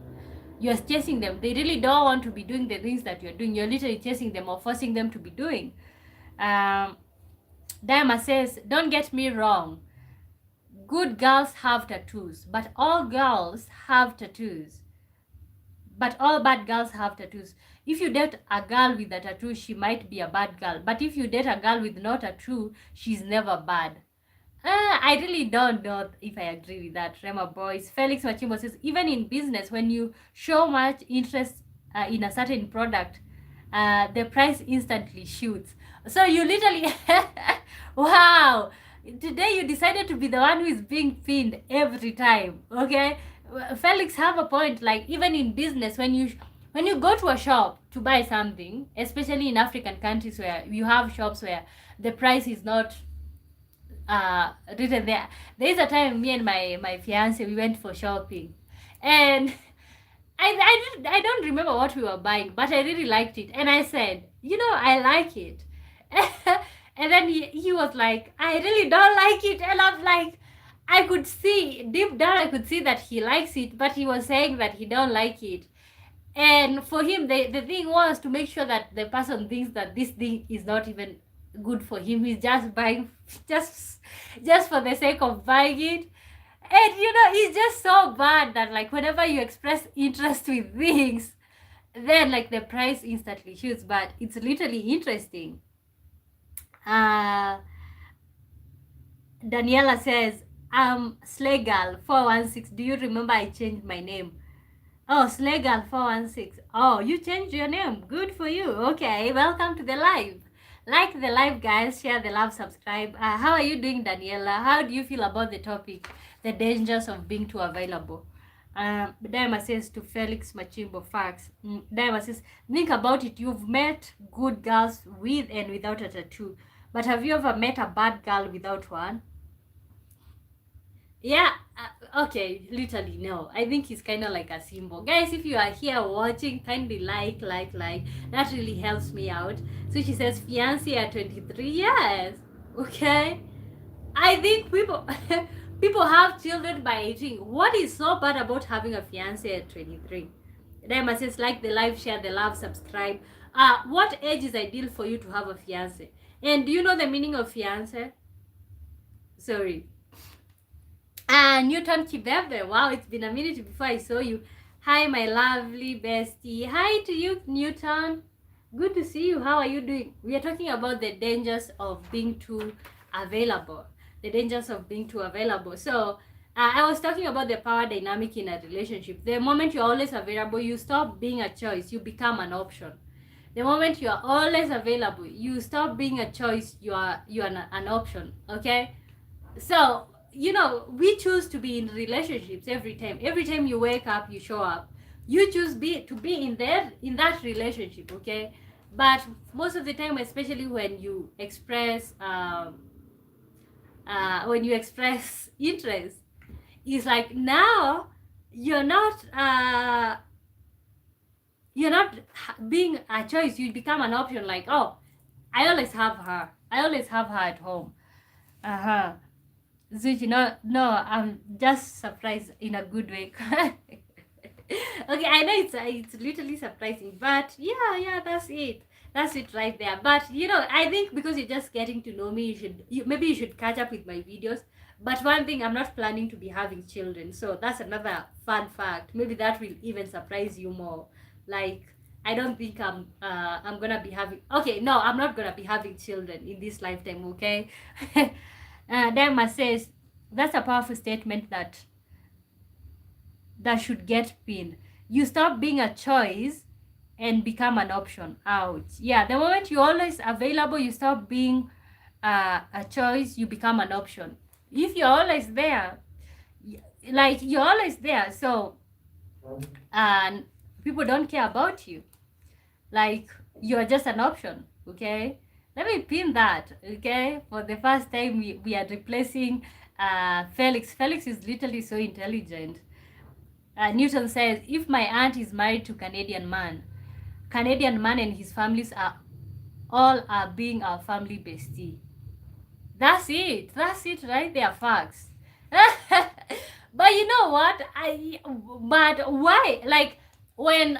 you're chasing them. They really don't want to be doing the things that you're doing. You're literally chasing them or forcing them to be doing. um Diama says, don't get me wrong, good girls have tattoos, but all girls have tattoos, but all bad girls have tattoos. If you date a girl with a tattoo, she might be a bad girl, but if you date a girl with no tattoo, she's never bad. I really don't know if I agree with that. Rema Boys. Felix Machimbo says, even in business, when you show much interest in a certain product, the price instantly shoots. So you literally, wow, today you decided to be the one who is being pinned every time. Okay, Felix have a point. Like even in business, when you go to a shop to buy something, especially in African countries where you have shops where the price is not written there. There is a time me and my fiance, we went for shopping, and I don't remember what we were buying, but I really liked it, and I said, you know, I like it. And then he was like, I really don't like it, and I'm like, I could see deep down, I could see that he likes it, but he was saying that he don't like it. And for him, the thing was to make sure that the person thinks that this thing is not even good for him. He's just buying just just for the sake of buying it. And you know, it's just so bad that like whenever you express interest with things, then like the price instantly shoots. But it's literally interesting. uh Daniela says, Slay Girl 416. Do you remember I changed my name? Oh, Slegal 416. Oh, you changed your name. Good for you. Okay, welcome to the live. Like the live, guys. Share the love, subscribe. How are you doing, Daniela? How do you feel about the topic, the dangers of being too available? Diama says to Felix Machimbo, facts. Diama says, think about it. You've met good girls with and without a tattoo. But have you ever met a bad girl without one? Yeah, okay, literally no. I think it's kind of like a symbol. Guys, if you are here watching, kindly like. That really helps me out. So she says, fiancé at 23. Yes, okay. I think people people have children by 18. What is so bad about having a fiancé at 23? Diamond says, like the live, share the love, subscribe. What age is ideal for you to have a fiancé? And do you know the meaning of fiancé? Sorry. Newton Kibebe. Wow, it's been a minute before I saw you. Hi, my lovely bestie. Hi to you, Newton. Good to see you. How are you doing? We are talking about the dangers of being too available. The dangers of being too available. So, I was talking about the power dynamic in a relationship. The moment you're always available, you stop being a choice. You become an option. The moment you are always available, you stop being a choice. You are an option. Okay? So, you know, we choose to be in relationships every time you wake up, you show up, you choose to be in that relationship. Okay, but most of the time, especially when you express interest, it's like now you're not being a choice. You become an option. Like, oh, I always have her at home. Zuchi, no, I'm just surprised in a good way. Okay, I know it's literally surprising, but yeah, that's it right there. But you know, I think because you're just getting to know me, maybe you should catch up with my videos. But one thing, I'm not planning to be having children, so that's another fun fact. Maybe that will even surprise you more. Like, I don't think I'm gonna be having. Okay, no, I'm not gonna be having children in this lifetime. Okay. Dharma says, that's a powerful statement that that should get pinned. You stop being a choice and become an option. Ouch. Yeah, the moment you're always available, you stop being a choice, you become an option. If you're always there, like you're always there, so and people don't care about you, like you're just an option. Okay, let me pin that. Okay, for the first time we are replacing Felix is literally so intelligent. Newton says, if my aunt is married to Canadian man and his families are being our family bestie. That's it right there, facts. But you know what, but why, like, when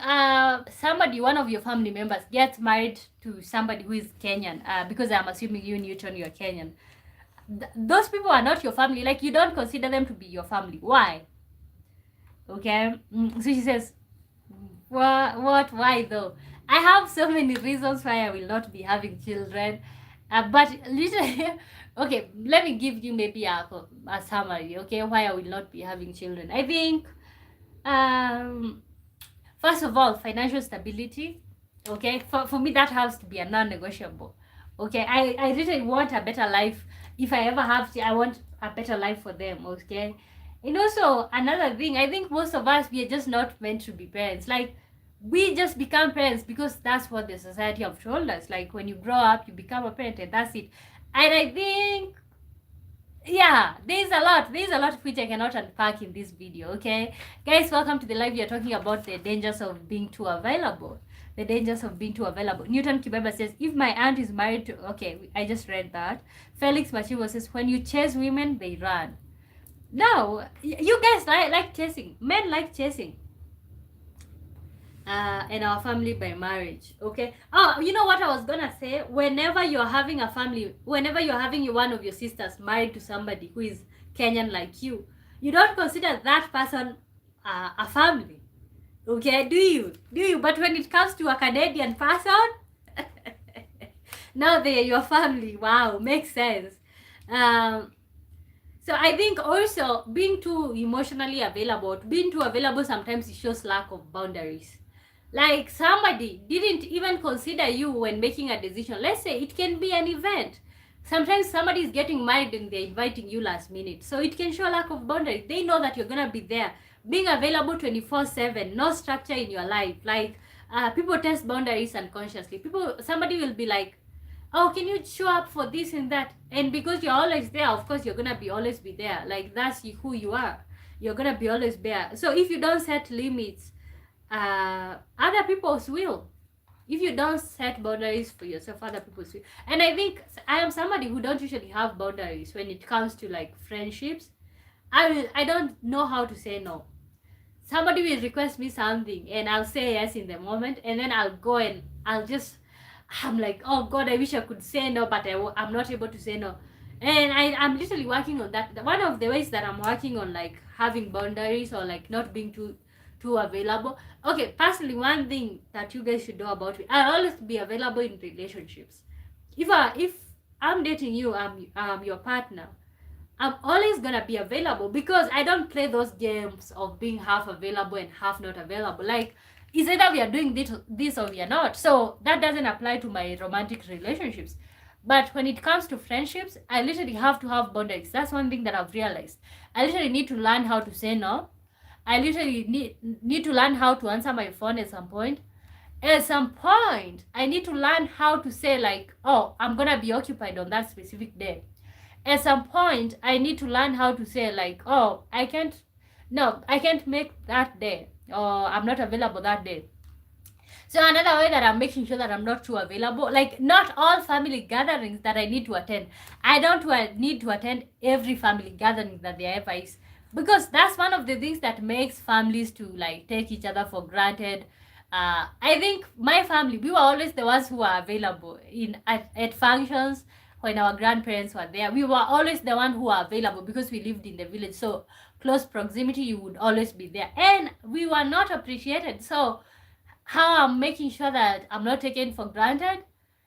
somebody, one of your family members, gets married to somebody who is Kenyan, because I'm assuming you, Newton, you're Kenyan, those people are not your family. Like, you don't consider them to be your family. Why? Okay. So she says, what, why though? I have so many reasons why I will not be having children, but literally, okay, let me give you maybe a summary, okay, why I will not be having children. I think, first of all, financial stability. Okay, for me, that has to be a non-negotiable. Okay, I really want a better life. If I ever have to, I want a better life for them. Okay, and also another thing, I think most of us, we are just not meant to be parents. Like, we just become parents because that's what the society have told us. Like, when you grow up, you become a parent, and that's it. And I think, yeah, there's a lot of which I cannot unpack in this video. Okay, guys, welcome to the live. We are talking about the dangers of being too available. The dangers of being too available. Newton Kibeba says, if my aunt is married to, okay, I just read that. Felix Machivo says, when you chase women, they run. No, you guys like chasing. Men like chasing. And our family by marriage. Okay. Oh, you know what I was gonna say? Whenever you're having a family, whenever you're having one of your sisters married to somebody who is Kenyan like you don't consider that person a family. Okay, do you? But when it comes to a Canadian person, now they're your family. Wow, makes sense. So I think also being too emotionally available, sometimes it shows lack of boundaries. Like, somebody didn't even consider you when making a decision. Let's say it can be an event. Sometimes somebody is getting married and they're inviting you last minute. So it can show lack of boundaries. They know that you're going to be there. Being available 24/7, no structure in your life. Like, people test boundaries unconsciously. Somebody will be like, oh, can you show up for this and that? And because you're always there, of course, you're going to always be there. Like, that's who you are. You're going to be always there. So if you don't set limits, other people's will. If you don't set boundaries for yourself, other people's will. And I think I am somebody who don't usually have boundaries when it comes to, like, friendships. I don't know how to say no. Somebody will request me something and I'll say yes in the moment, and then I'll go and I'm like, oh God, I wish I could say no, but I'm not able to say no. And I'm literally working on that. One of the ways that I'm working on, like, having boundaries, or like not being too available. Okay, personally, one thing that you guys should know about me, I'll always be available in relationships. If I'm dating you, I'm your partner, I'm always gonna be available, because I don't play those games of being half available and half not available. Like, it's either we are doing this or we are not. So that doesn't apply to my romantic relationships. But when it comes to friendships, I literally have to have boundaries. That's one thing that I've realized. I literally need to learn how to say no. I literally need to learn how to answer my phone at some point. At some point, I need to learn how to say, like, oh, I'm gonna be occupied on that specific day. At some point, I need to learn how to say, like, oh, I can't make that day, or I'm not available that day. So another way that I'm making sure that I'm not too available, like, not all family gatherings that I need to attend. I don't need to attend every family gathering that there ever is, because that's one of the things that makes families to, like, take each other for granted. I think my family, we were always the ones who were available at functions. When our grandparents were there, we were always the one who were available, because we lived in the village. So close proximity, you would always be there. And we were not appreciated. So how I'm making sure that I'm not taken for granted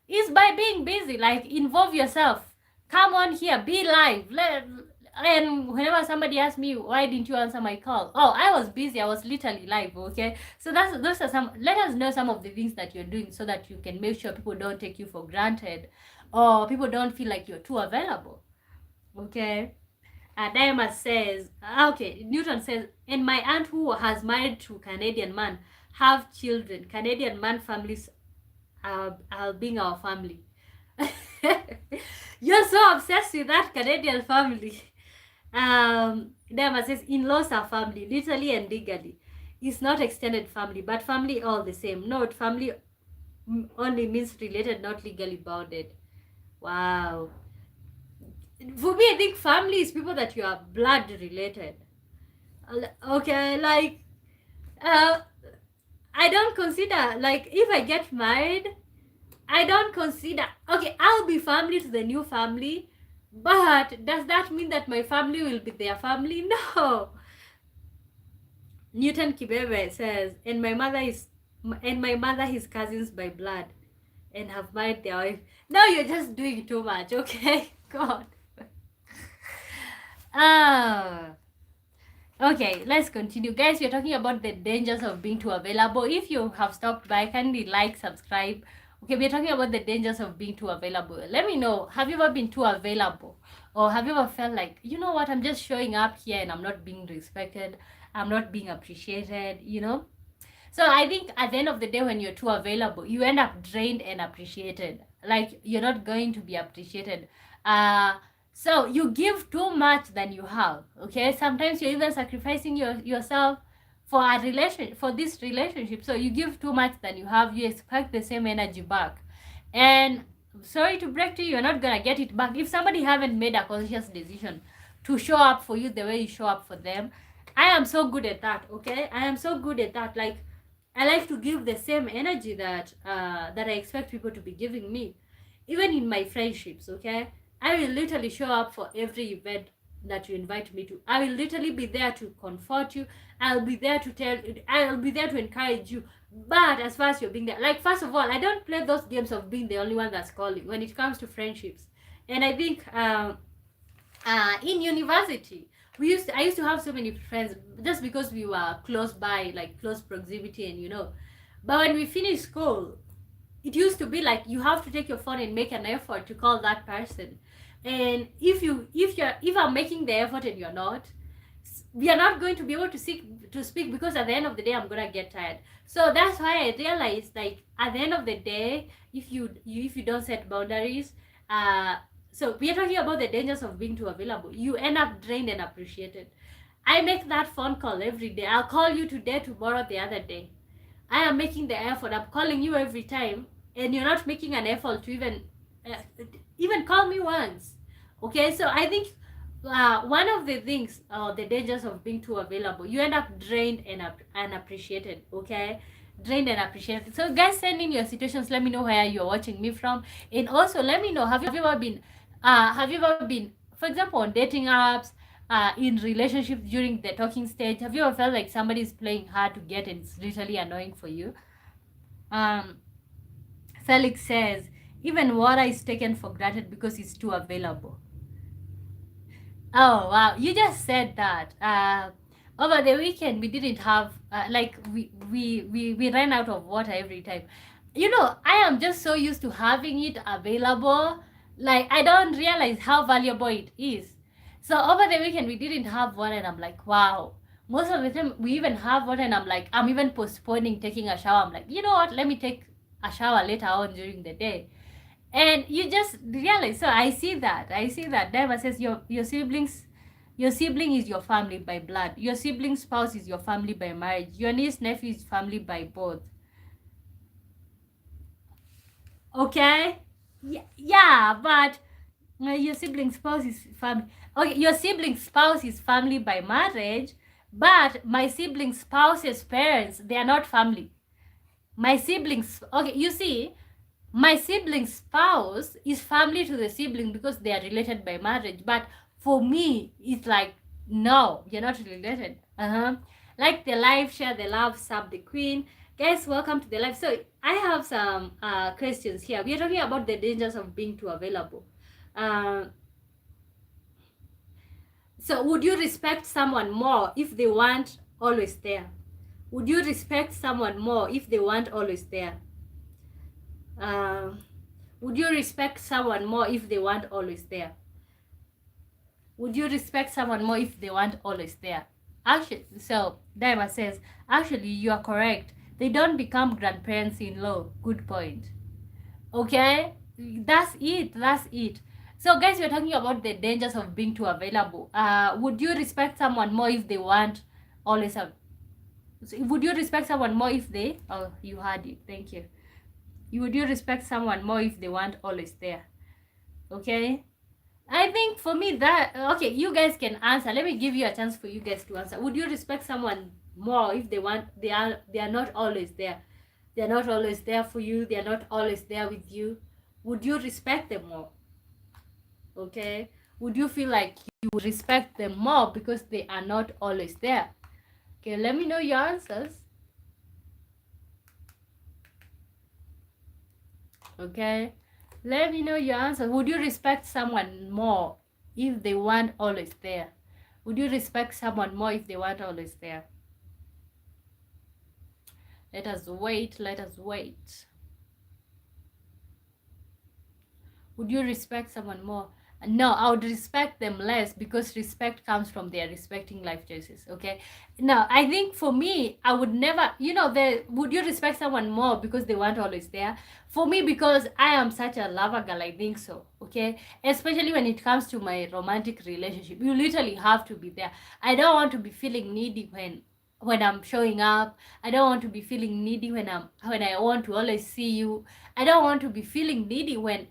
is by being busy. Like, involve yourself. Come on here, be live. And whenever somebody asks me, why didn't you answer my call? Oh, I was busy. I was literally live. Okay. So those are some, let us know some of the things that you're doing so that you can make sure people don't take you for granted or people don't feel like you're too available. Okay. Diamond says, okay, Newton says, and my aunt who has married to Canadian man have children. Canadian man families are being our family. You're so obsessed with that Canadian family. Diamond says, in-laws are family, literally and legally. It's not extended family, but family all the same. Note, family only means related, not legally bounded. Wow. For me, I think family is people that you are blood related. Okay, like, I don't consider, like, if I get married, I don't consider, okay, I'll be family to the new family, but does that mean that my family will be their family? No. Newton Kibebe says, and my mother is cousins by blood and have married their wife. Now you're just doing too much, okay? God. Okay, let's continue. Guys, we're talking about the dangers of being too available. If you have stopped by, kindly like, subscribe. Okay, we're talking about the dangers of being too available. Let me know, have you ever been too available? Or have you ever felt like, you know what, I'm just showing up here and I'm not being respected, I'm not being appreciated, you know? So I think at the end of the day, when you're too available, you end up drained and appreciated. Like, you're not going to be appreciated. So you give too much than you have. Okay, sometimes you're even sacrificing yourself for this relationship. So you give too much than you have, you expect the same energy back, and sorry to break to you, you're not gonna get it back if somebody haven't made a conscious decision to show up for you the way you show up for them. I am so good at that. Okay, I am so good at that. Like, I like to give the same energy that I expect people to be giving me, even in my friendships. Okay, I will literally show up for every event that you invite me to. I will literally be there to comfort you. I'll be there to encourage you. But as far as you're being there, like, first of all, I don't play those games of being the only one that's calling when it comes to friendships. And I think in university, I used to have so many friends just because we were close by, like close proximity, and but when we finished school, it used to be like you have to take your phone and make an effort to call that person. And if I'm making the effort and you're not, we are not going to be able to speak, because at the end of the day, I'm gonna get tired. So that's why I realized, like, at the end of the day, if you don't set boundaries, so we are talking about the dangers of being too available. You end up drained and appreciated. I make that phone call every day. I'll call you today, tomorrow, the other day. I am making the effort. I'm calling you every time, and you're not making an effort to even call me once. Okay, so I think one of the things, the dangers of being too available, you end up drained and unappreciated. Okay, drained and appreciated. So guys, send in your situations. Let me know where you're watching me from, and also let me know, have you ever been, for example, on dating apps, in relationships during the talking stage? Have you ever felt like somebody's playing hard to get and it's literally annoying for you? Felix says, even water is taken for granted because it's too available. Oh wow, you just said that. Over the weekend we didn't have we ran out of water every time. I am just so used to having it available, like I don't realize how valuable it is. So over the weekend we didn't have water, and I'm like, wow. Most of the time we even have water, and I'm like, I'm even postponing taking a shower. I'm like, you know what, let me take a shower later on during the day. And you just realize. So I see that. Deva says your sibling is your family by blood. Your sibling spouse is your family by marriage. Your niece, nephew is family by both. Okay? Yeah, but your sibling spouse is family. Okay, your sibling spouse is family by marriage, but my sibling spouse's parents, they are not family. My siblings, okay, you see, my sibling spouse is family to the sibling because they are related by marriage. But for me, it's like, no, you're not related. Like the live, share the love, sub the queen. Guys, welcome to the live. So I have some questions here. We are talking about the dangers of being too available. So would you respect someone more if they weren't always there? Would you respect someone more if they weren't always there? Um, would you respect someone more if they weren't always there? Would you respect someone more if they weren't always there? Actually, so Daima says, actually, you are correct. They don't become grandparents in law. Good point. Okay, that's it. That's it. So, guys, we're talking about the dangers of being too available. Would you respect someone more if they weren't always? Would you respect someone more if they? Oh, you had it. Thank you. Would you respect someone more if they weren't always there? Okay. I think for me that okay, you guys can answer. Let me give you a chance for you guys to answer. Would you respect someone more if they are not always there? They are not always there for you. They are not always there with you. Would you respect them more? Okay. Would you feel like you respect them more because they are not always there? Okay, let me know your answers. Okay. Let me know your answer. Would you respect someone more if they weren't always there? Would you respect someone more if they weren't always there? Let us wait. Let us wait. Would you respect someone more? No, I would respect them less because respect comes from their respecting life choices. Okay. Now, I think for me, I would never, would you respect someone more because they weren't always there? For me, because I am such a lover girl, I think so. Okay. Especially when it comes to my romantic relationship, you literally have to be there. I don't want to be feeling needy when I'm showing up. I don't want to be feeling needy when I want to always see you. I don't want to be feeling needy when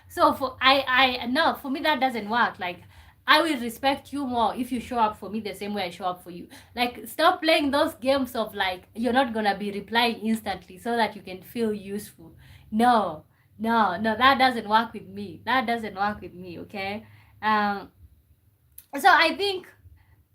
so for I no, for me that doesn't work. Like, I will respect you more if you show up for me the same way I show up for you. Like, stop playing those games of like you're not gonna be replying instantly so that you can feel useful. No, no, that doesn't work with me. That doesn't work with me. Okay. So I think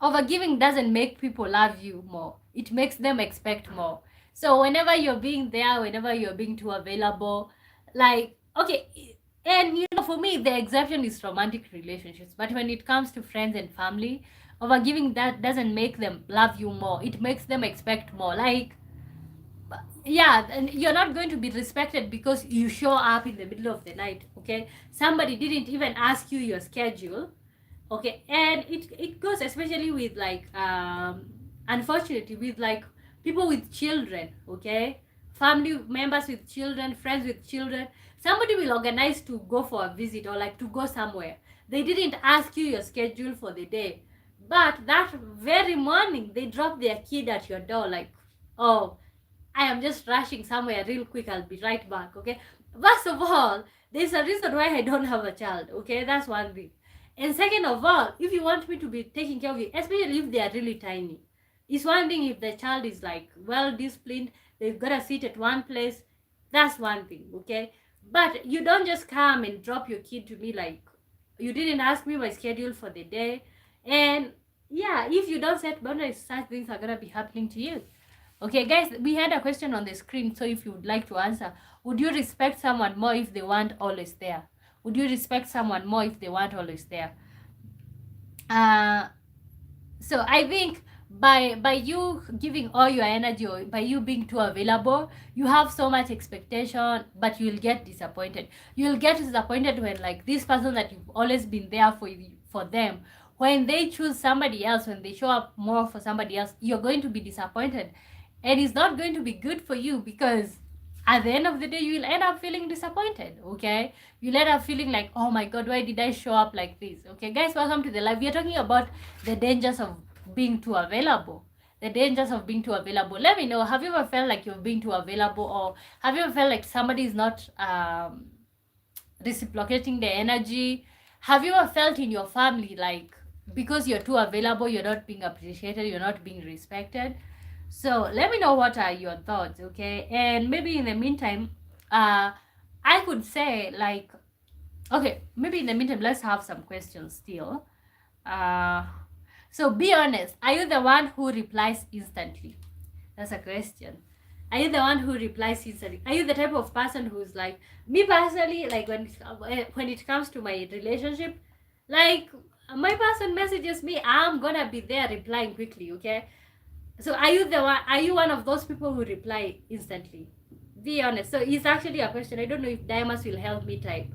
overgiving doesn't make people love you more. It makes them expect more. So whenever you're being there, whenever you're being too available, like, okay, and for me, the exception is romantic relationships. But when it comes to friends and family, overgiving that doesn't make them love you more. It makes them expect more. Like, yeah, and you're not going to be respected because you show up in the middle of the night. Okay, somebody didn't even ask you your schedule. Okay, and it goes especially with like unfortunately with like people with children. Okay, family members with children, friends with children. Somebody will organize to go for a visit or like to go somewhere. They didn't ask you your schedule for the day, but that very morning they drop their kid at your door like, oh, I am just rushing somewhere real quick, I'll be right back. Okay, first of all, there's a reason why I don't have a child. Okay, that's one thing. And second of all, if you want me to be taking care of you, especially if they are really tiny, it's one thing if the child is like well disciplined, they've got to sit at one place, that's one thing. Okay, but you don't just come and drop your kid to me like you didn't ask me my schedule for the day. And yeah, if you don't set boundaries, such things are gonna be happening to you. Okay, guys, we had a question on the screen, so if you would like to answer, would you respect someone more if they weren't always there? Would you respect someone more if they weren't always there? So I think by you giving all your energy or by you being too available, you have so much expectation, but you'll get disappointed. You'll get disappointed when like this person that you've always been there for them, when they choose somebody else, when they show up more for somebody else, you're going to be disappointed. And it's not going to be good for you because at the end of the day, you will end up feeling disappointed. Okay, you'll end up feeling like, oh my god, why did I show up like this? Okay, guys, welcome to the live. We are talking about the dangers of being too available. The dangers of being too available. Let me know, have you ever felt like you're being too available, or have you ever felt like somebody is not reciprocating the energy? Have you ever felt in your family like because you're too available, you're not being appreciated, you're not being respected? So let me know what are your thoughts. Okay, and maybe in the meantime, I could say like, okay, maybe in the meantime, let's have some questions still. So be honest, are you the one who replies instantly? That's a question. Are you the one who replies instantly? Are you the type of person who's like, me personally, like when it comes to my relationship, like my person messages me, I'm gonna be there replying quickly, okay? So are you the one, are you one of those people who reply instantly? Be honest. So it's actually a question. I don't know if Diamonds will help me type.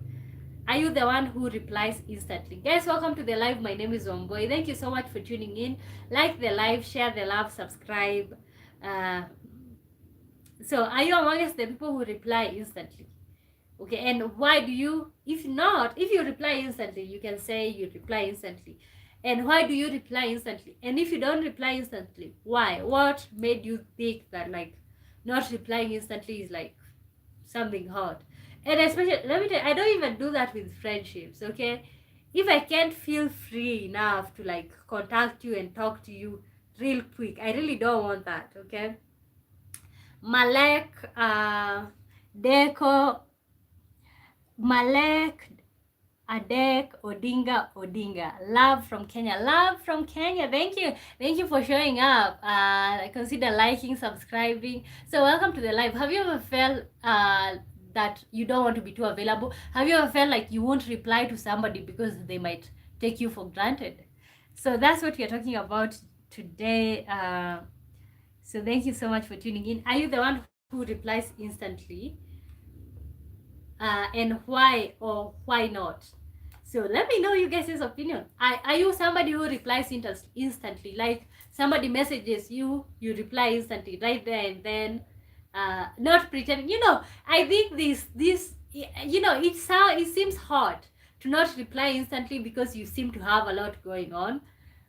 Are you the one who replies instantly? Guys, welcome to the live. My name is Wamboi. Thank you so much for tuning in. Like the live, share the love, subscribe. So are you amongst the people who reply instantly? Okay, and why do you, if not, if you reply instantly, you can say you reply instantly. And why do you reply instantly? And if you don't reply instantly, why? What made you think that like not replying instantly is like something hard? And especially, let me tell you, I don't even do that with friendships, okay? If I can't feel free enough to like contact you and talk to you real quick, I really don't want that, okay? Malek, Deco, Malek, Adek, Odinga. Love from Kenya. Love from Kenya. Thank you. Thank you for showing up. Consider liking, subscribing. So welcome to the live. Have you ever felt that you don't want to be too available? Have you ever felt like you won't reply to somebody because they might take you for granted? So that's what we're talking about today. So thank you so much for tuning in. Are you the one who replies instantly? And why or why not? So let me know you guys' opinion. Are you somebody who replies instantly? Like somebody messages you, you reply instantly right there and then, not pretending. You know, I think this you know, it seems hard to not reply instantly because you seem to have a lot going on.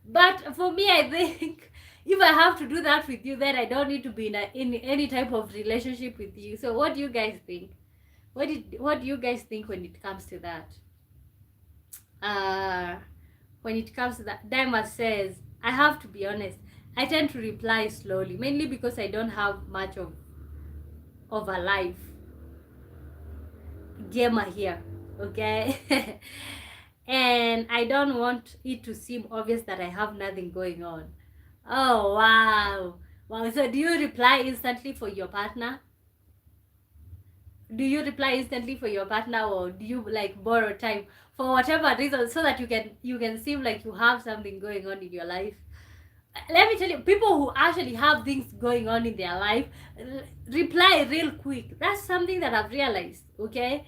But for me, I think if I have to do that with you, then I don't need to be in any type of relationship with you. So what do you guys think? What do you guys think when it comes to that? When it comes to that, Diamond says, I have to be honest, I tend to reply slowly, mainly because I don't have much of a life. Gamer here, okay? And I don't want it to seem obvious that I have nothing going on. Oh, wow. Wow, so do you reply instantly for your partner? Do you reply instantly for your partner, or do you like borrow time for whatever reason so that you can seem like you have something going on in your life? Let me tell you, people who actually have things going on in their life reply real quick. That's something that I've realized, okay?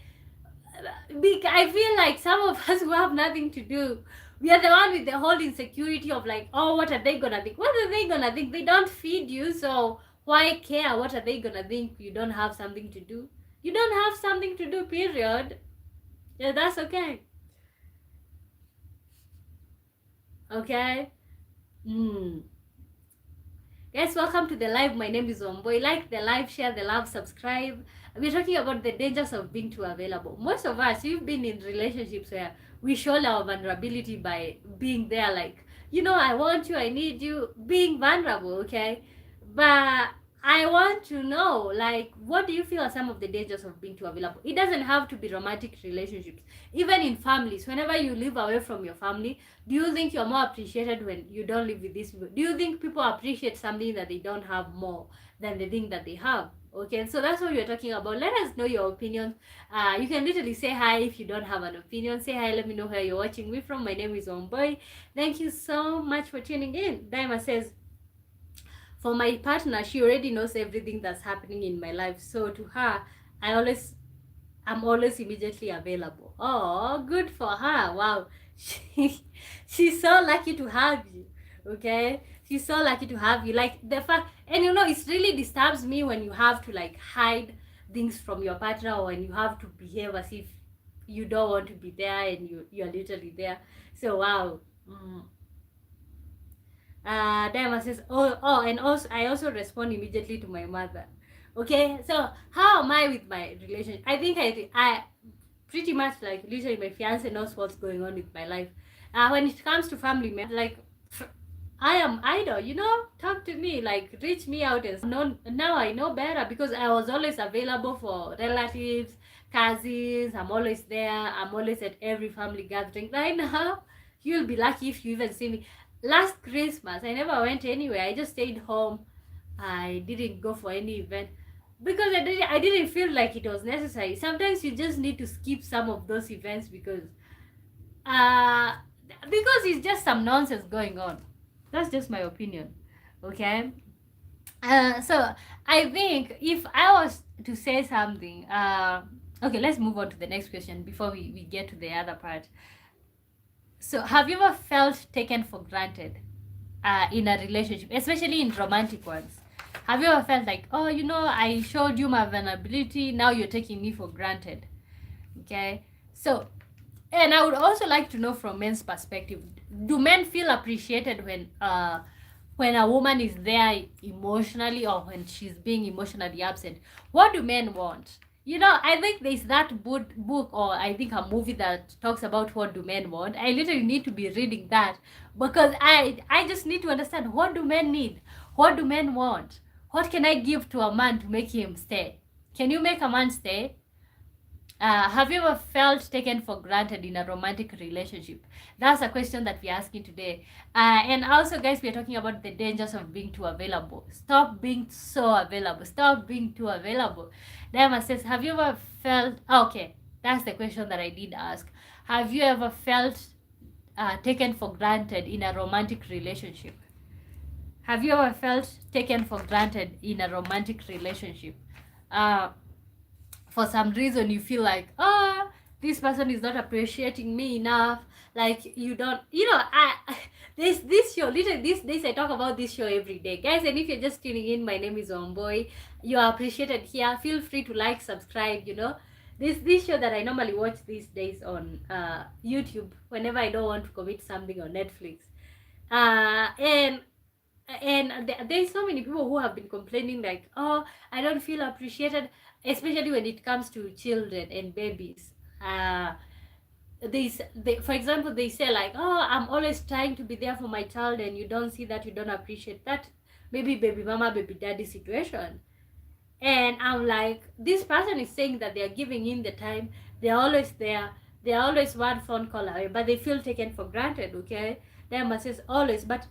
I feel like some of us who have nothing to do, we are the one with the whole insecurity of like, oh, what are they gonna think? What are they gonna think? They don't feed you, so why care? What are they gonna think? You don't have something to do. You don't have something to do, period. Yeah, that's okay. Okay? Guys, welcome to the live. My name is Wamboi. Like the live, share the love, subscribe. We're talking about the dangers of being too available. Most of us, we've been in relationships where we show our vulnerability by being there, like, you know, I want you, I need you, being vulnerable, okay? But I want to know, like, what do you feel are some of the dangers of being too available? It doesn't have to be romantic relationships. Even in families, whenever you live away from your family, do you think you're more appreciated when you don't live with these people? Do you think people appreciate something that they don't have more than the thing that they have? Okay, so that's what we're talking about. Let us know your opinions. You can literally say hi if you don't have an opinion. Say hi, let me know where you're watching me from. My name is Wamboi. Thank you so much for tuning in. Daima says, for my partner, she already knows everything that's happening in my life. So to her, I'm always immediately available. Oh, good for her. Wow. She's so lucky to have you. Okay? She's so lucky to have you. Like the fact, and you know, it really disturbs me when you have to like hide things from your partner, or when you have to behave as if you don't want to be there and you're literally there. So wow. Diamond says, and also I also respond immediately to my mother. Okay, so how am I with my relationship? I think I pretty much like literally my fiance knows what's going on with my life. When it comes to family, like I am idle, you know. Talk to me, like reach me out, and now I know better because I was always available for relatives, cousins. I'm always there. I'm always at every family gathering. Right now, you'll be lucky if you even see me. Last Christmas, I never went anywhere. I just stayed home. I didn't go for any event because I didn't feel like it was necessary. Sometimes you just need to skip some of those events because because it's just some nonsense going on. That's just my opinion. Okay. So I think if I was to say something, okay, let's move on to the next question before we get to the other part. So have you ever felt taken for granted in a relationship, especially in romantic ones? Have you ever felt like, oh, I showed you my vulnerability, now you're taking me for granted? Okay. So, and I would also like to know from men's perspective, do men feel appreciated when a woman is there emotionally or when she's being emotionally absent? What do men want? I think there's that book, or I think a movie that talks about what do men want. I literally need to be reading that because I just need to understand, what do men need? What do men want? What can I give to a man to make him stay? Can you make a man stay? Have you ever felt taken for granted in a romantic relationship? That's a question that we're asking today. And also, guys, we're talking about the dangers of being too available. Stop being so available. Stop being too available. Diamond says, have you ever felt... Okay, that's the question that I did ask. Have you ever felt taken for granted in a romantic relationship? Have you ever felt taken for granted in a romantic relationship? For some reason you feel like, oh, this person is not appreciating me enough, like you don't, this show, literally these days I talk about this show every day, guys. And if you're just tuning in, my name is Omboy. You are appreciated here. Feel free to like, subscribe. This show that I normally watch these days on YouTube whenever I don't want to commit something on Netflix. And there's so many people who have been complaining like, oh, I don't feel appreciated, especially when it comes to children and babies. For example, they say like, oh, I'm always trying to be there for my child, and you don't see that, you don't appreciate that. Maybe baby mama, baby daddy situation. And I'm like, this person is saying that they're giving in the time, they're always there, they're always one phone call away, but they feel taken for granted. Okay, them says always, but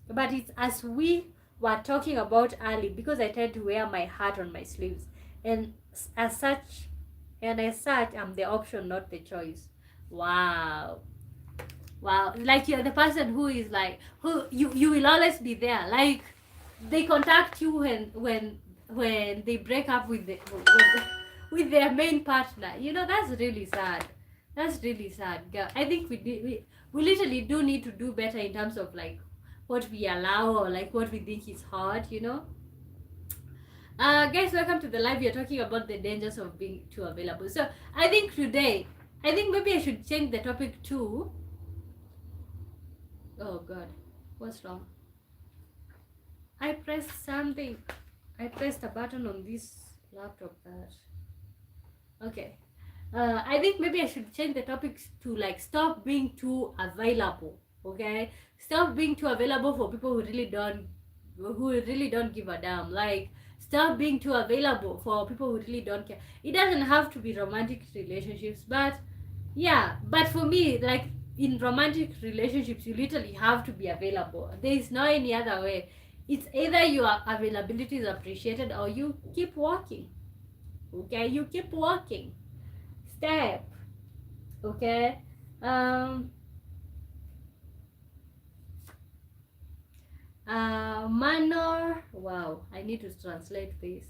it's as we were talking about early, because I tend to wear my heart on my sleeves, and as such, I'm the option, not the choice. Wow, like you're the person who is like, who you will always be there. Like they contact you when they break up with with their main partner. That's really sad. That's really sad, girl. I think we literally do need to do better in terms of like what we allow, or like what we think is hard. Guys, welcome to the live. We are talking about the dangers of being too available. So I think maybe I should change the topic to, oh god, what's wrong? I pressed something. I pressed a button on this laptop that, okay. I think maybe I should change the topics to like, stop being too available. Okay, stop being too available for people who really don't give a damn. Like, stop being too available for people who really don't care. It doesn't have to be romantic relationships, but yeah, but for me, like in romantic relationships, you literally have to be available. There is no any other way. It's either your availability is appreciated or you keep walking. Okay, you keep walking. Step. Okay. Manor, wow, I need to translate this.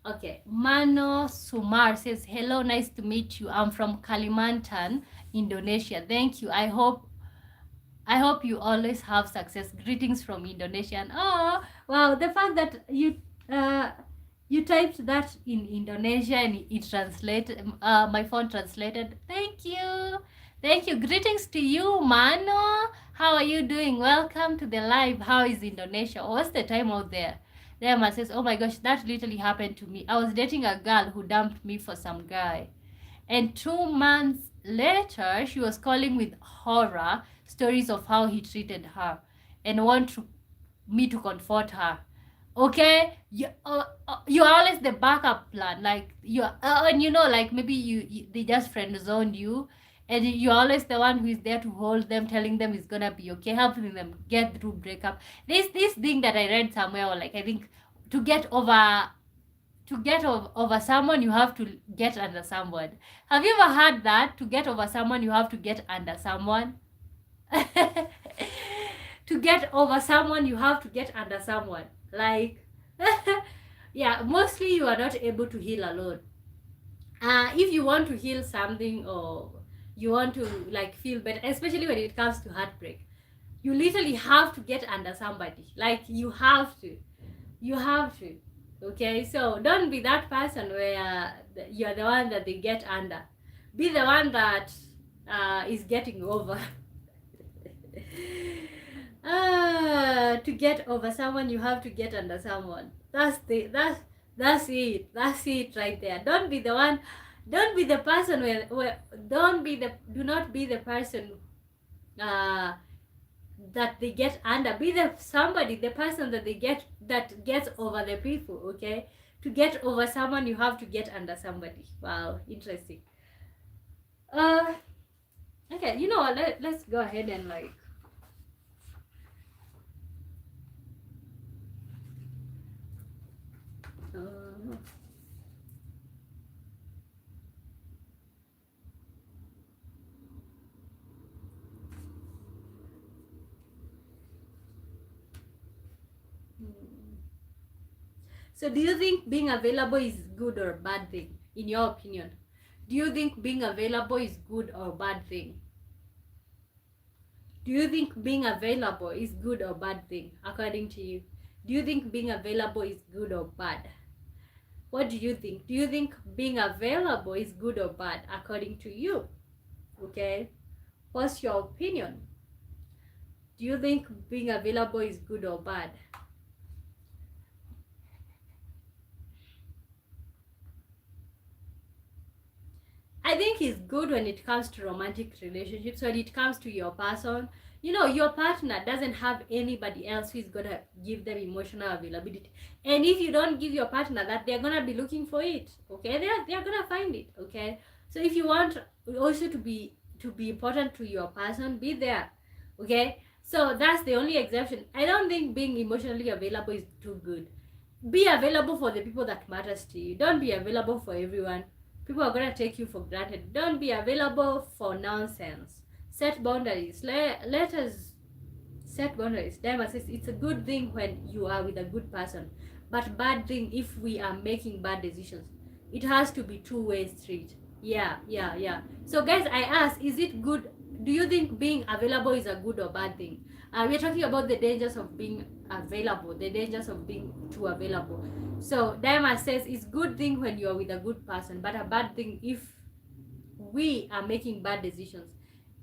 Okay, Mano Sumar says, hello, nice to meet you. I'm from Kalimantan, Indonesia. Thank you. I hope you always have success. Greetings from Indonesia. And oh, wow, the fact that you typed that in Indonesia and it translated, my phone translated. Thank you. Greetings to you, Mano. How are you doing? Welcome to the live. How is Indonesia? What's the time out there? Diamond says, oh my gosh, that literally happened to me. I was dating a girl who dumped me for some guy. And 2 months later, she was calling with horror stories of how he treated her and want me to comfort her. Okay, you're always the backup plan. Like and like maybe they just friend zoned you, and you're always the one who is there to hold them, telling them it's gonna be okay, helping them get through breakup. This thing that I read somewhere, or like I think to get over to get over someone, you have to get under someone. Have you ever heard that? To get over someone, you have to get under someone. To get over someone, you have to get under someone. Like, yeah, mostly you are not able to heal alone. If you want to heal something, or you want to like feel better, especially when it comes to heartbreak, you literally have to get under somebody. Like, you have to. Okay, so don't be that person where you're the one that they get under. Be the one that is getting over. To get over someone, you have to get under someone. That's it right there. Don't be the one. Don't be the person where do not be the person that they get under. Be the person that gets over the people. Okay, to get over someone, you have to get under somebody. Wow, interesting. Okay, you know what, let's go ahead and like so do you think being available is good or bad thing, in your opinion? Do you think being available is good or bad thing? Do you think being available is good or bad thing, according to you? Do you think being available is good or bad? What do you think? Do you think being available is good or bad, according to you? Okay, what's your opinion? Do you think being available is good or bad? I think it's good when it comes to romantic relationships, when it comes to your person. You know, your partner doesn't have anybody else who is going to give them emotional availability. And if you don't give your partner that, they're going to be looking for it. Okay? They're going to find it. Okay? So if you want also to be important to your person, be there. Okay? So that's the only exception. I don't think being emotionally available is too good. Be available for the people that matters to you. Don't be available for everyone. People are gonna take you for granted. Don't be available for nonsense. Set boundaries. Let us set boundaries. Diamond says it's a good thing when you are with a good person, but bad thing if we are making bad decisions. It has to be two-way street. Yeah. So guys, I ask, is it good? Do you think being available is a good or bad thing? We're talking about the dangers of being available, the dangers of being too available. So Diamond says it's good thing when you're with a good person, but a bad thing if we are making bad decisions.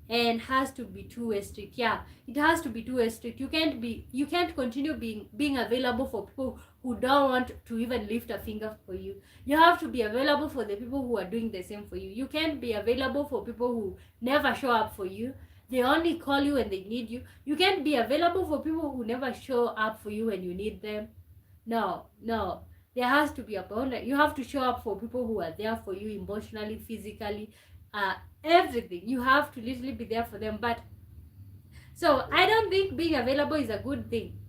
And has to be two-way street. Yeah, it has to be two-way street. You can't continue being available for people who don't want to even lift a finger for you. You have to be available for the people who are doing the same for you. You can't be available for people who never show up for you. They only call you when they need you. You can't be available for people who never show up for you when you need them. No. There has to be a boundary. You have to show up for people who are there for you emotionally, physically, everything. You have to literally be there for them. But so I don't think being available is a good thing,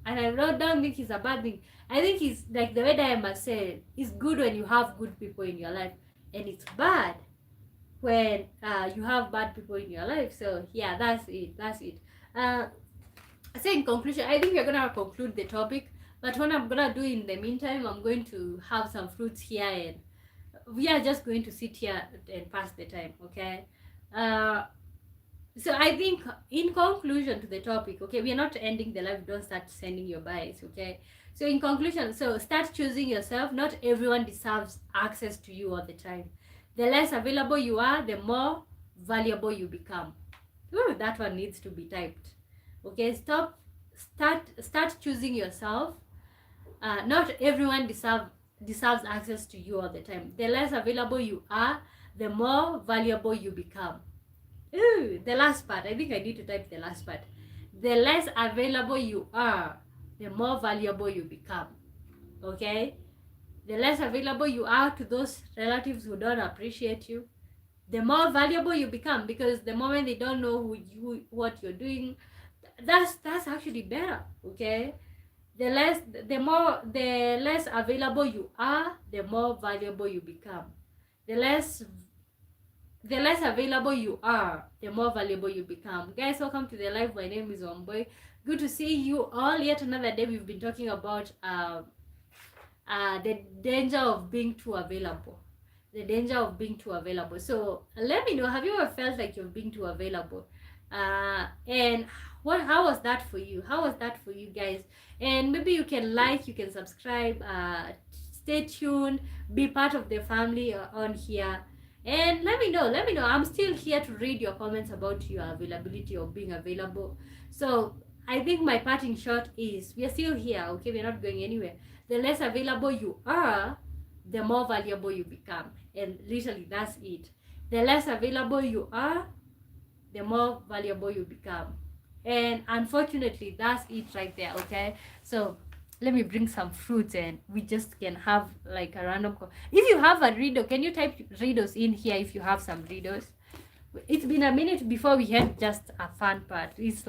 and I don't think it's a bad thing. I think it's like the way Diana said, it's good when you have good people in your life, and it's bad when you have bad people in your life. So yeah, that's it. So in conclusion, I think we're gonna conclude the topic. But what I'm gonna do in the meantime, I'm going to have some fruits here, and we are just going to sit here and pass the time. Okay. So I think in conclusion to the topic, okay, we are not ending the live. Don't start sending your bias. Okay. So in conclusion, so start choosing yourself. Not everyone deserves access to you all the time. The less available you are, the more valuable you become. Ooh, that one needs to be typed. Okay, start choosing yourself. Not everyone deserves access to you all the time. The less available you are, the more valuable you become. Ooh, the last part. I think I need to type the last part. The less available you are, the more valuable you become. Okay? The less available you are to those relatives who don't appreciate you, the more valuable you become, because the moment they don't know what you're doing, that's actually better. Okay? the less available you are, the more valuable you become. The less available you are, the more valuable you become. Guys, welcome to the live. My name is Wamboy. Good to see you all. Yet another day we've been talking about the danger of being too available. The danger of being too available. So let me know, have you ever felt like you're being too available? And how was that for you? How was that for you guys? And maybe you can like, you can subscribe, stay tuned, be part of the family on here. And let me know. I'm still here to read your comments about your availability or being available. So I think my parting shot is we are still here, okay? We're not going anywhere. The less available you are, the more valuable you become. And literally, that's it. The less available you are, the more valuable you become. And unfortunately, that's it right there, okay? So let me bring some fruits and we just can have like a random if you have a riddle, can you type riddles in here if you have some riddles? It's been a minute before we had just a fun part. It's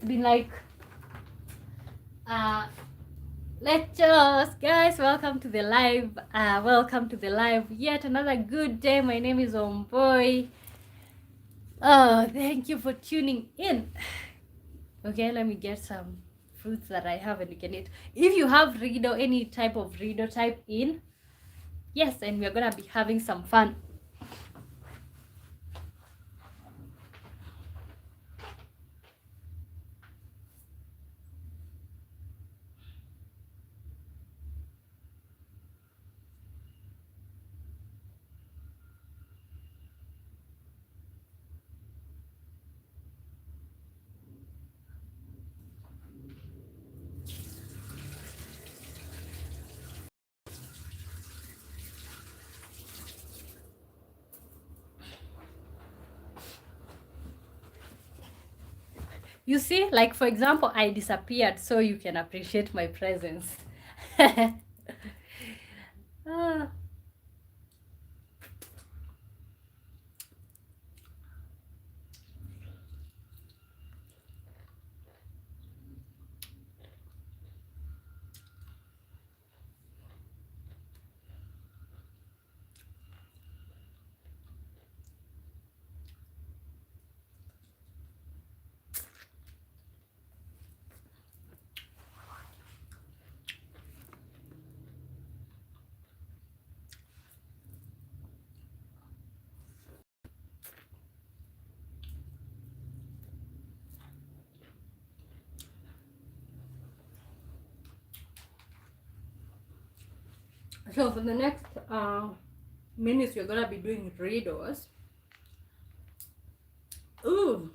been like let's just, guys, welcome to the live. Welcome to the live. Yet another good day. My name is Wamboy. Oh, thank you for tuning in. Okay, let me get some fruits that I have and you can eat. If you have riddle, any type of riddle, type in. Yes, and we're gonna be having some fun. You see, like for example, I disappeared so you can appreciate my presence. Ah. So for the next minutes, we're gonna be doing riddles. Ooh.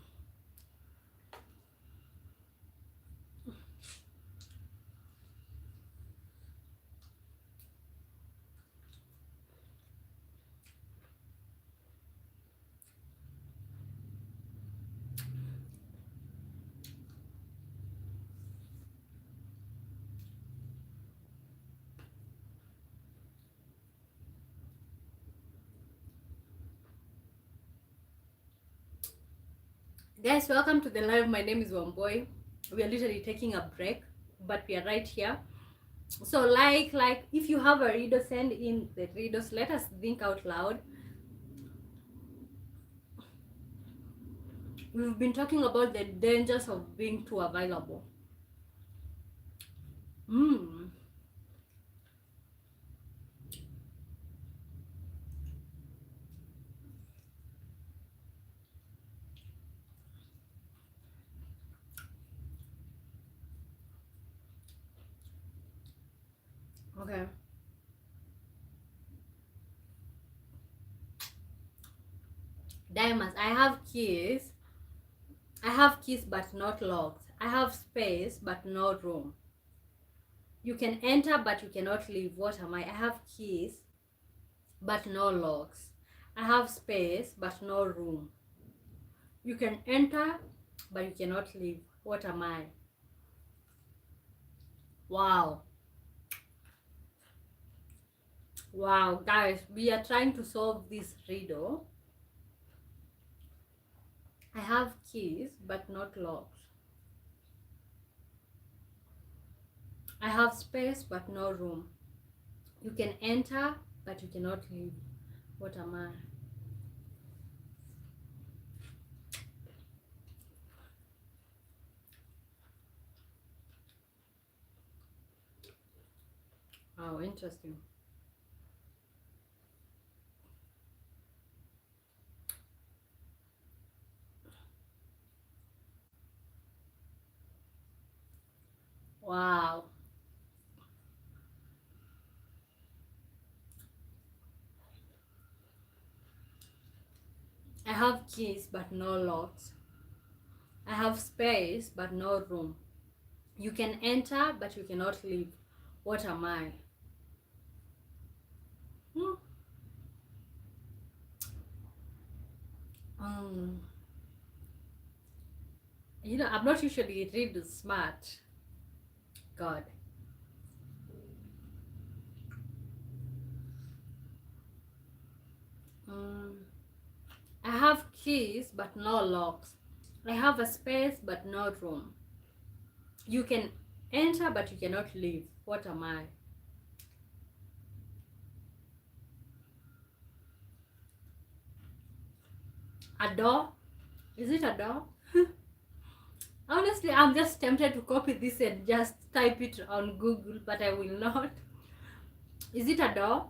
Guys, welcome to the live. My name is Wamboy. We are literally taking a break, but we are right here. So like if you have a riddle, send in the riddles. Let us think out loud. We've been talking about the dangers of being too available. Okay. Diamonds. I have keys but not locks. I have space but no room. You can enter but you cannot leave. What am I? I have keys but no locks. I have space but no room. You can enter but you cannot leave. What am I? Wow. Wow, guys, we are trying to solve this riddle. I have keys but not locks. I have space but no room. You can enter but you cannot leave. What am I? Oh, interesting. Wow. I have keys but no locks. I have space but no room. You can enter but you cannot leave. What am I? Hmm. Um, I'm not usually really smart. God. Um, I have keys but no locks. I have a space but no room. You can enter but you cannot leave. What am I? A door? Is it a door? Honestly, I'm just tempted to copy this and just type it on Google, but I will not. Is it a door?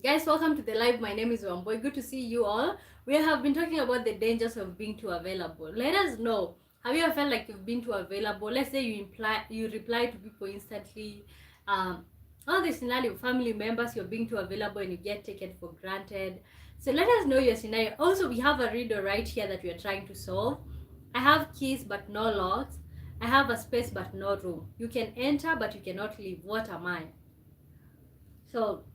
Guys, welcome to the live. My name is Wamboy. Good to see you all. We have been talking about the dangers of being too available. Let us know. Have you ever felt like you've been too available? Let's say you reply to people instantly. All the scenario, family members, you're being too available and you get taken for granted. So let us know your scenario. Also, we have a riddle right here that we are trying to solve. I have keys but no locks. I have a space but no room. You can enter but you cannot leave. What am I? So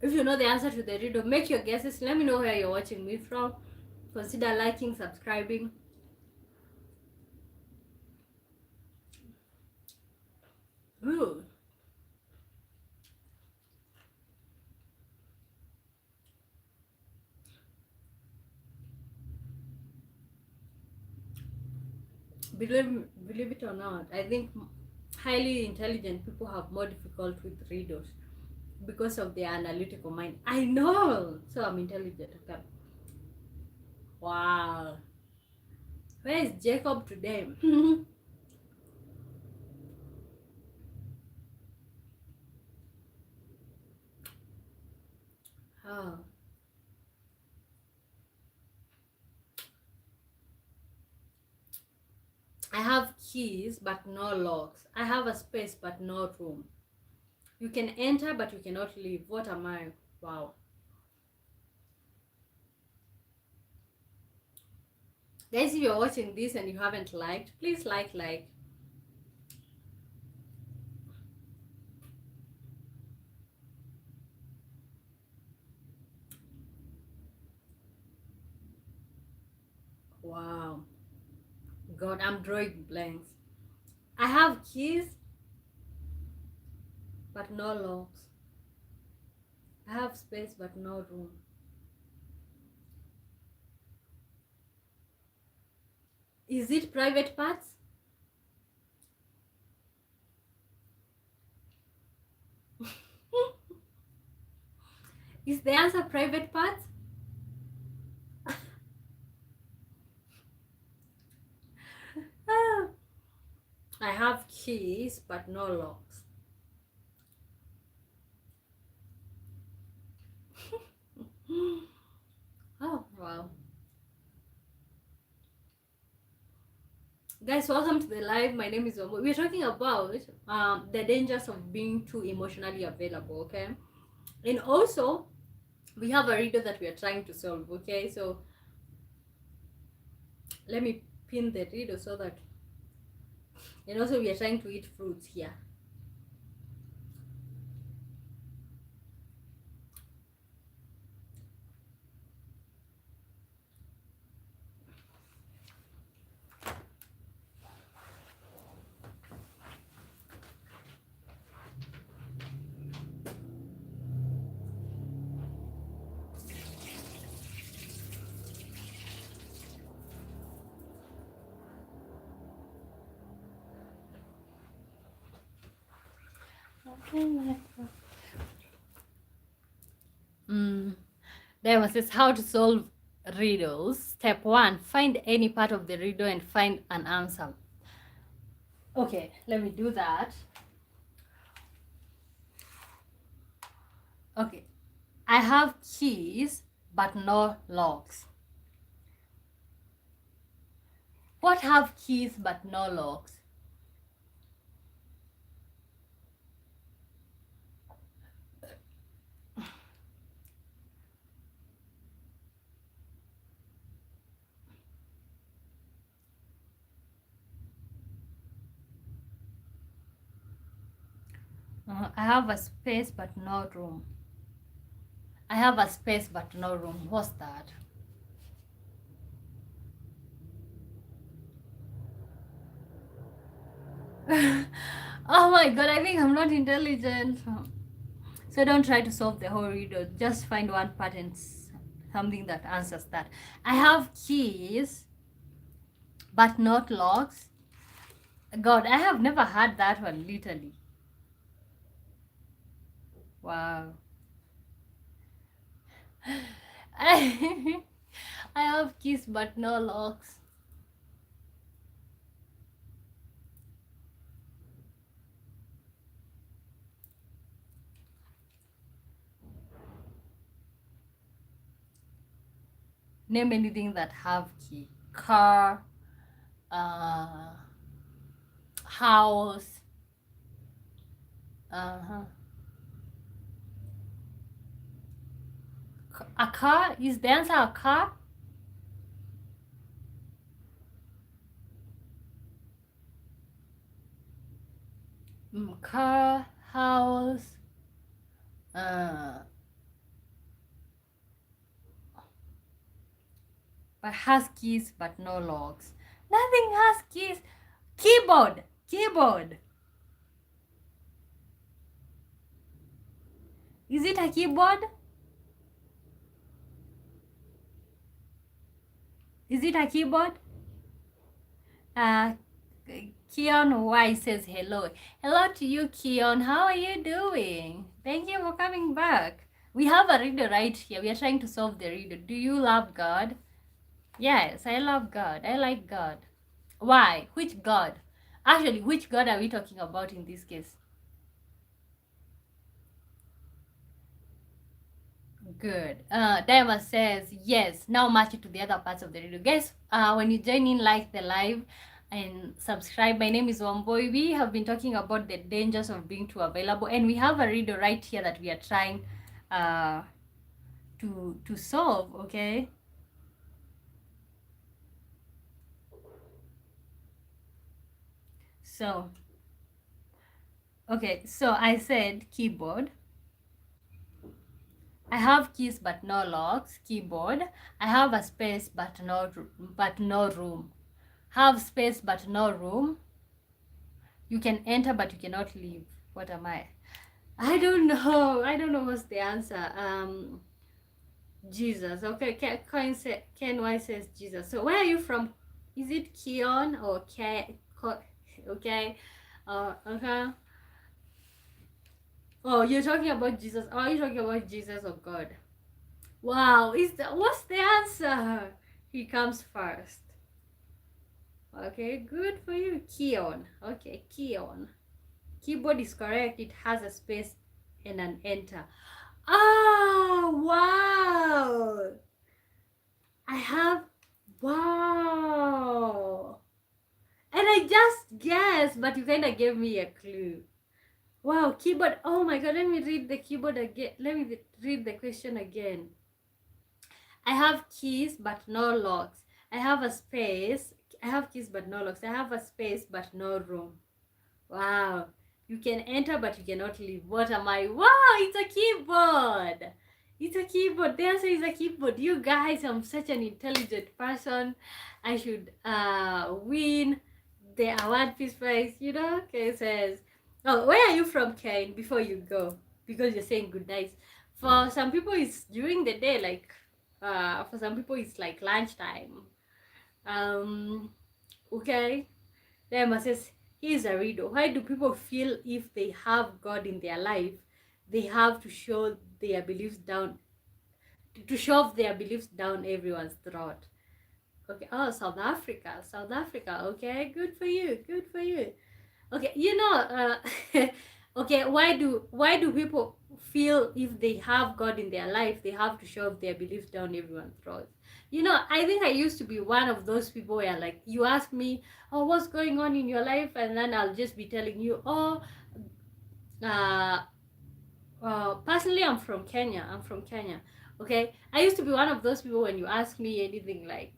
if you know the answer to the riddle, make your guesses. Let me know where you're watching me from. Consider liking, subscribing. Ooh. Believe it or not, I think highly intelligent people have more difficult with riddles because of their analytical mind. I know. So I'm intelligent. Okay. Wow. Where is Jacob today? Oh. I have keys but no locks. I have a space but no room. You can enter but you cannot leave. What am I? Wow. Guys, if you're watching this and you haven't liked, please like. Wow. God, I'm drawing blanks. I have keys but no locks. I have space but no room. Is it private parts? Is the answer private parts? I have keys but no locks. Oh, wow. Guys, welcome to the live. My name is Omo. We're talking about the dangers of being too emotionally available, okay? And also, we have a riddle that we are trying to solve, okay? So let me pin the riddle so that, and also we are trying to eat fruits here. Diamond says how to solve riddles. Step 1, find any part of the riddle and find an answer. Okay, let me do that. Okay, I have keys but no locks. What have keys but no locks? I have a space but no room. I have a space but no room. What's that? Oh my god, I think I'm not intelligent. So don't try to solve the whole riddle. Just find one part and something that answers that. I have keys but not locks. God, I have never had that one, literally. Wow. I have keys but no locks. Name anything that have key. Car, house. A car? Is the answer a car? Car, house, but has keys but no locks. Nothing has keys. Keyboard. Keyboard. Is it a keyboard? Is it a keyboard? Keon Y says hello. Hello to you, Keon. How are you doing? Thank you for coming back. We have a riddle right here. We are trying to solve the riddle. Do you love God? Yes, I love God. I like God. Why? Which God? Actually, which God are we talking about in this case? Good. Diamond says yes. Now match it to the other parts of the riddle. Guys, when you join in, like the live and subscribe. My name is Wamboi. We have been talking about the dangers of being too available, and we have a riddle right here that we are trying to solve. Okay. So, okay, so I said keyboard. I have keys but no locks. Keyboard. I have a space but no room. Have space but no room. You can enter but you cannot leave. What am I? I don't know. I don't know what's the answer. Jesus. Okay, Ken Y says Jesus. So where are you from? Is it Keon or K? Okay. Okay. Oh, you're talking about Jesus. Oh, you're talking about Jesus or God? Wow. What's the answer? He comes first. Okay, good for you, Keon. Okay, Keon. Keyboard is correct. It has a space and an enter. Oh, wow. I have, wow. And I just guessed, but you kind of gave me a clue. Wow, keyboard. Oh my God, let me read the keyboard again. Let me read the question again. I have keys, but no locks. I have a space. I have keys, but no locks. I have a space, but no room. Wow. You can enter, but you cannot leave. What am I? Wow, it's a keyboard. It's a keyboard. The answer is a keyboard. You guys, I'm such an intelligent person. I should win the award Peace Prize, you know? Okay, it says, oh, where are you from, Kane, before you go? Because you're saying good night. For some people, it's during the day, like, for some people, it's like lunchtime. Okay. Then says, Here's a riddle. Why do people feel if they have God in their life, they have to show their beliefs down, to shove their beliefs down everyone's throat? Okay. Oh, South Africa. South Africa. Okay. Good for you. Good for you. Okay. Okay. Why do people feel if they have God in their life, they have to shove their beliefs down everyone's throat? I think I used to be one of those people where, like, you ask me, oh, what's going on in your life, and then I'll just be telling you, oh, uh, personally, I'm from Kenya. Okay, I used to be one of those people when you ask me anything like,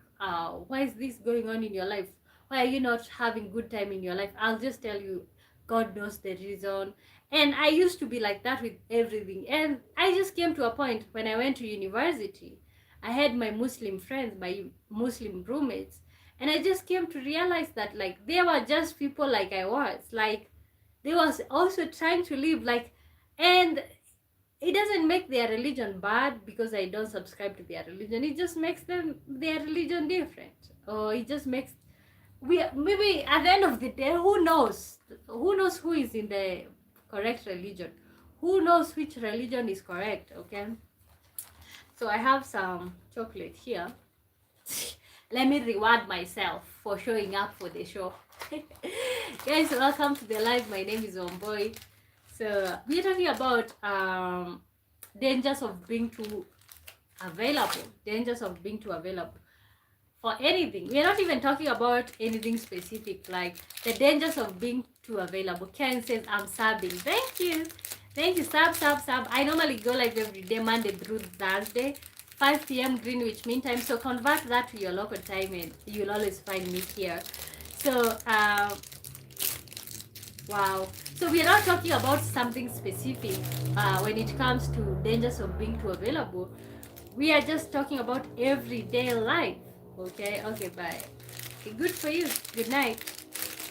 why is this going on in your life? Why are you not having good time in your life? I'll just tell you, God knows the reason. And I used to be like that with everything. And I just came to a point when I went to university. I had my Muslim friends, my Muslim roommates, and I just came to realize that, like, they were just people like I was. Like, they was also trying to live like, and it doesn't make their religion bad because I don't subscribe to their religion. It just makes their religion different, or it just makes, we maybe at the end of the day, who knows who is in the correct religion, who knows which religion is correct. Okay, so I have some chocolate here. Let me reward myself for showing up for the show. Guys, welcome to the live. My name is Omboy. So we're talking about dangers of being too available. Dangers of being too available for anything. We're not even talking about anything specific, like the dangers of being too available. Ken says, I'm subbing. Thank you. Thank you. Sub. I normally go live every day, Monday through Thursday, 5 p.m. Greenwich Mean Time. So convert that to your local time and you'll always find me here. So, wow. So we are not talking about something specific when it comes to dangers of being too available. We are just talking about everyday life. Okay, bye. Okay, good for you. Good night.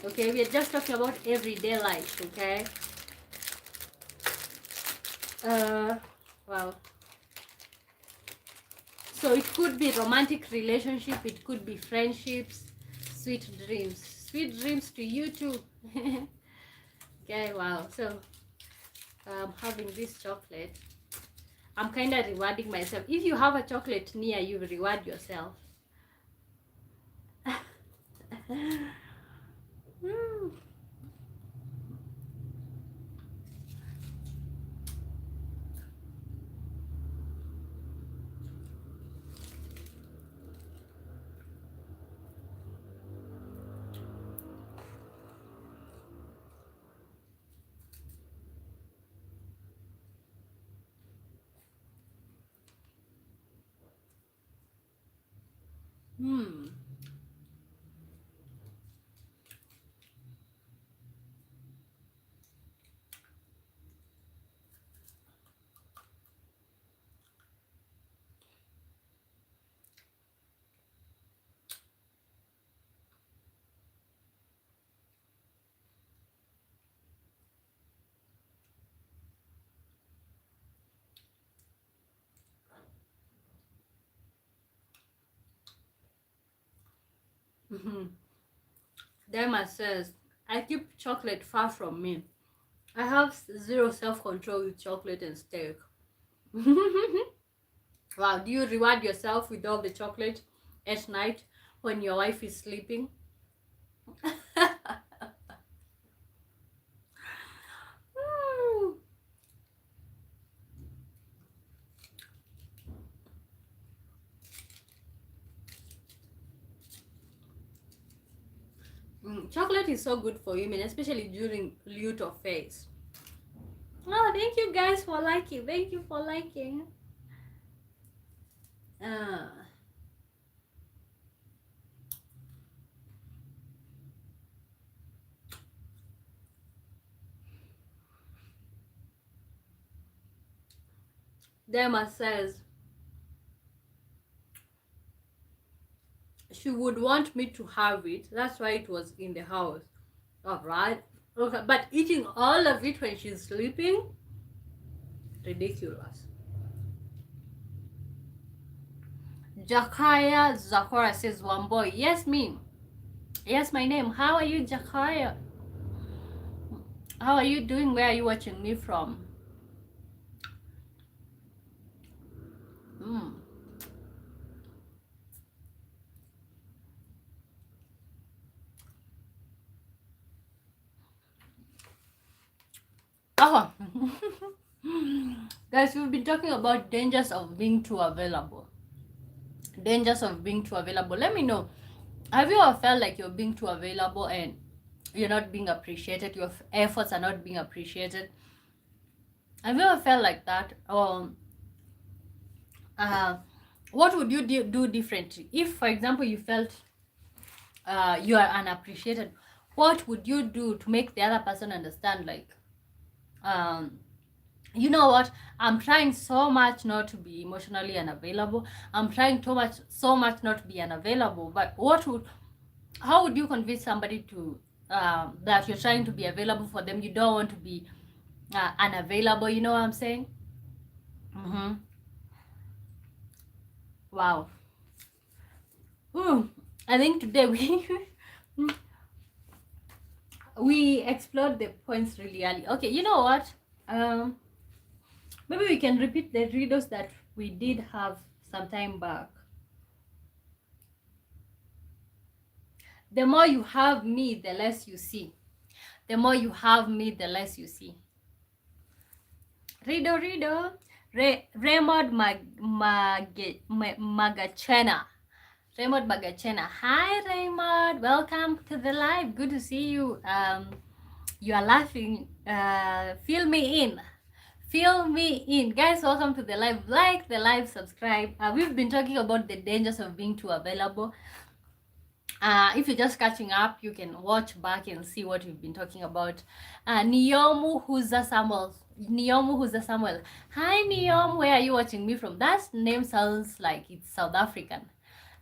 Okay, we are just talking about everyday life. Okay. Wow. So it could be romantic relationship. It could be friendships. Sweet dreams. Sweet dreams to you too. Okay, wow. So I'm having this chocolate. I'm kind of rewarding myself. If you have a chocolate near you, reward yourself. Derma says, I keep chocolate far from me. I have zero self-control with chocolate and steak. Wow, do you reward yourself with all the chocolate at night when your wife is sleeping? Chocolate is so good for women, especially during luteal phase. Oh, thank you guys for liking. Thank you for liking. Dema says she would want me to have it. That's why it was in the house. Alright. Okay, but eating all of it when she's sleeping? Ridiculous. Jakaya Zakora says, one boy. Yes, me. Yes, my name. How are you, Jakaya? How are you doing? Where are you watching me from? Mm. Oh, guys, we've been talking about dangers of being too available. Dangers of being too available. Let me know. Have you ever felt like you're being too available and you're not being appreciated? Your efforts are not being appreciated. Have you ever felt like that? Uh, what would you do differently if, for example, you felt you are unappreciated? What would you do to make the other person understand, like, um, you know what, I'm trying so much not to be emotionally unavailable, I'm trying so much not to be unavailable, but how would you convince somebody to that you're trying to be available for them, you don't want to be unavailable, you know what I'm saying? Mm-hmm. Wow. Ooh, I think today we explored the points really early. Okay, you know what, maybe we can repeat the riddles that we did have some time back. The more you have me, the less you see. The more you have me, the less you see. Riddle. Raymond Magachena. Raymond Magachena. Hi, Raymond. Welcome to the live. Good to see you. You are laughing. Fill me in. Fill me in. Guys, welcome to the live. Like the live, subscribe. We've been talking about the dangers of being too available. If you're just catching up, you can watch back and see what we've been talking about. Niomu Huza Samuel. Niomu Huza Samuel. Hi, Niom. Where are you watching me from? That name sounds like it's South African.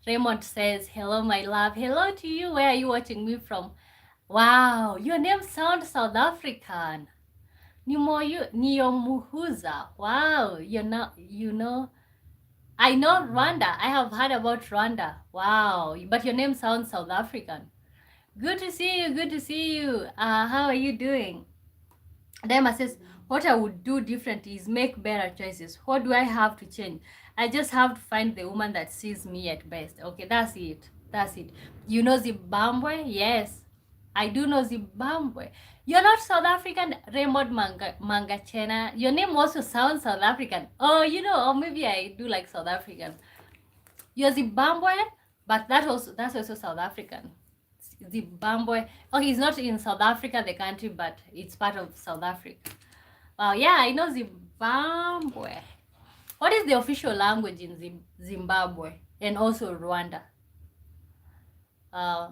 Raymond says, hello, my love. Hello to you. Where are you watching me from? Wow, your name sounds South African. Niomu Huza. Wow, you know. I know Rwanda. I have heard about Rwanda. Wow. But your name sounds South African. Good to see you. Good to see you. How are you doing? Dema says, what I would do differently is make better choices. What do I have to change? I just have to find the woman that sees me at best. Okay, that's it. That's it. You know Zimbabwe? Yes. I do know Zimbabwe. You're not South African, Raymond Mangachena. Your name also sounds South African. Oh, you know, or maybe I do like South African. You're Zimbabwean, but that's also South African. Zimbabwe. Oh, he's not in South Africa, the country, but it's part of South Africa. Wow, yeah, I know Zimbabwe. What is the official language in Zimbabwe and also Rwanda? Uh,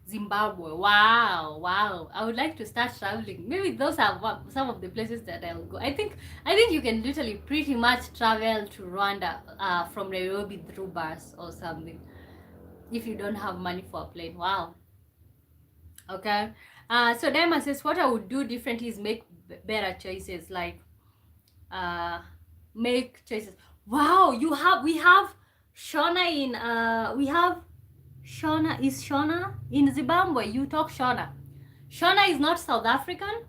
Zimbabwe. Wow. I would like to start traveling. Maybe those are some of the places that I'll go. I think you can literally pretty much travel to Rwanda from Nairobi through bus or something if you don't have money for a plane. Wow. Okay. So Diamond says, what I would do differently is make better choices, like make choices. Wow, we have Shona in we have Shona. Is Shona in Zimbabwe? You talk Shona. Shona is not South African.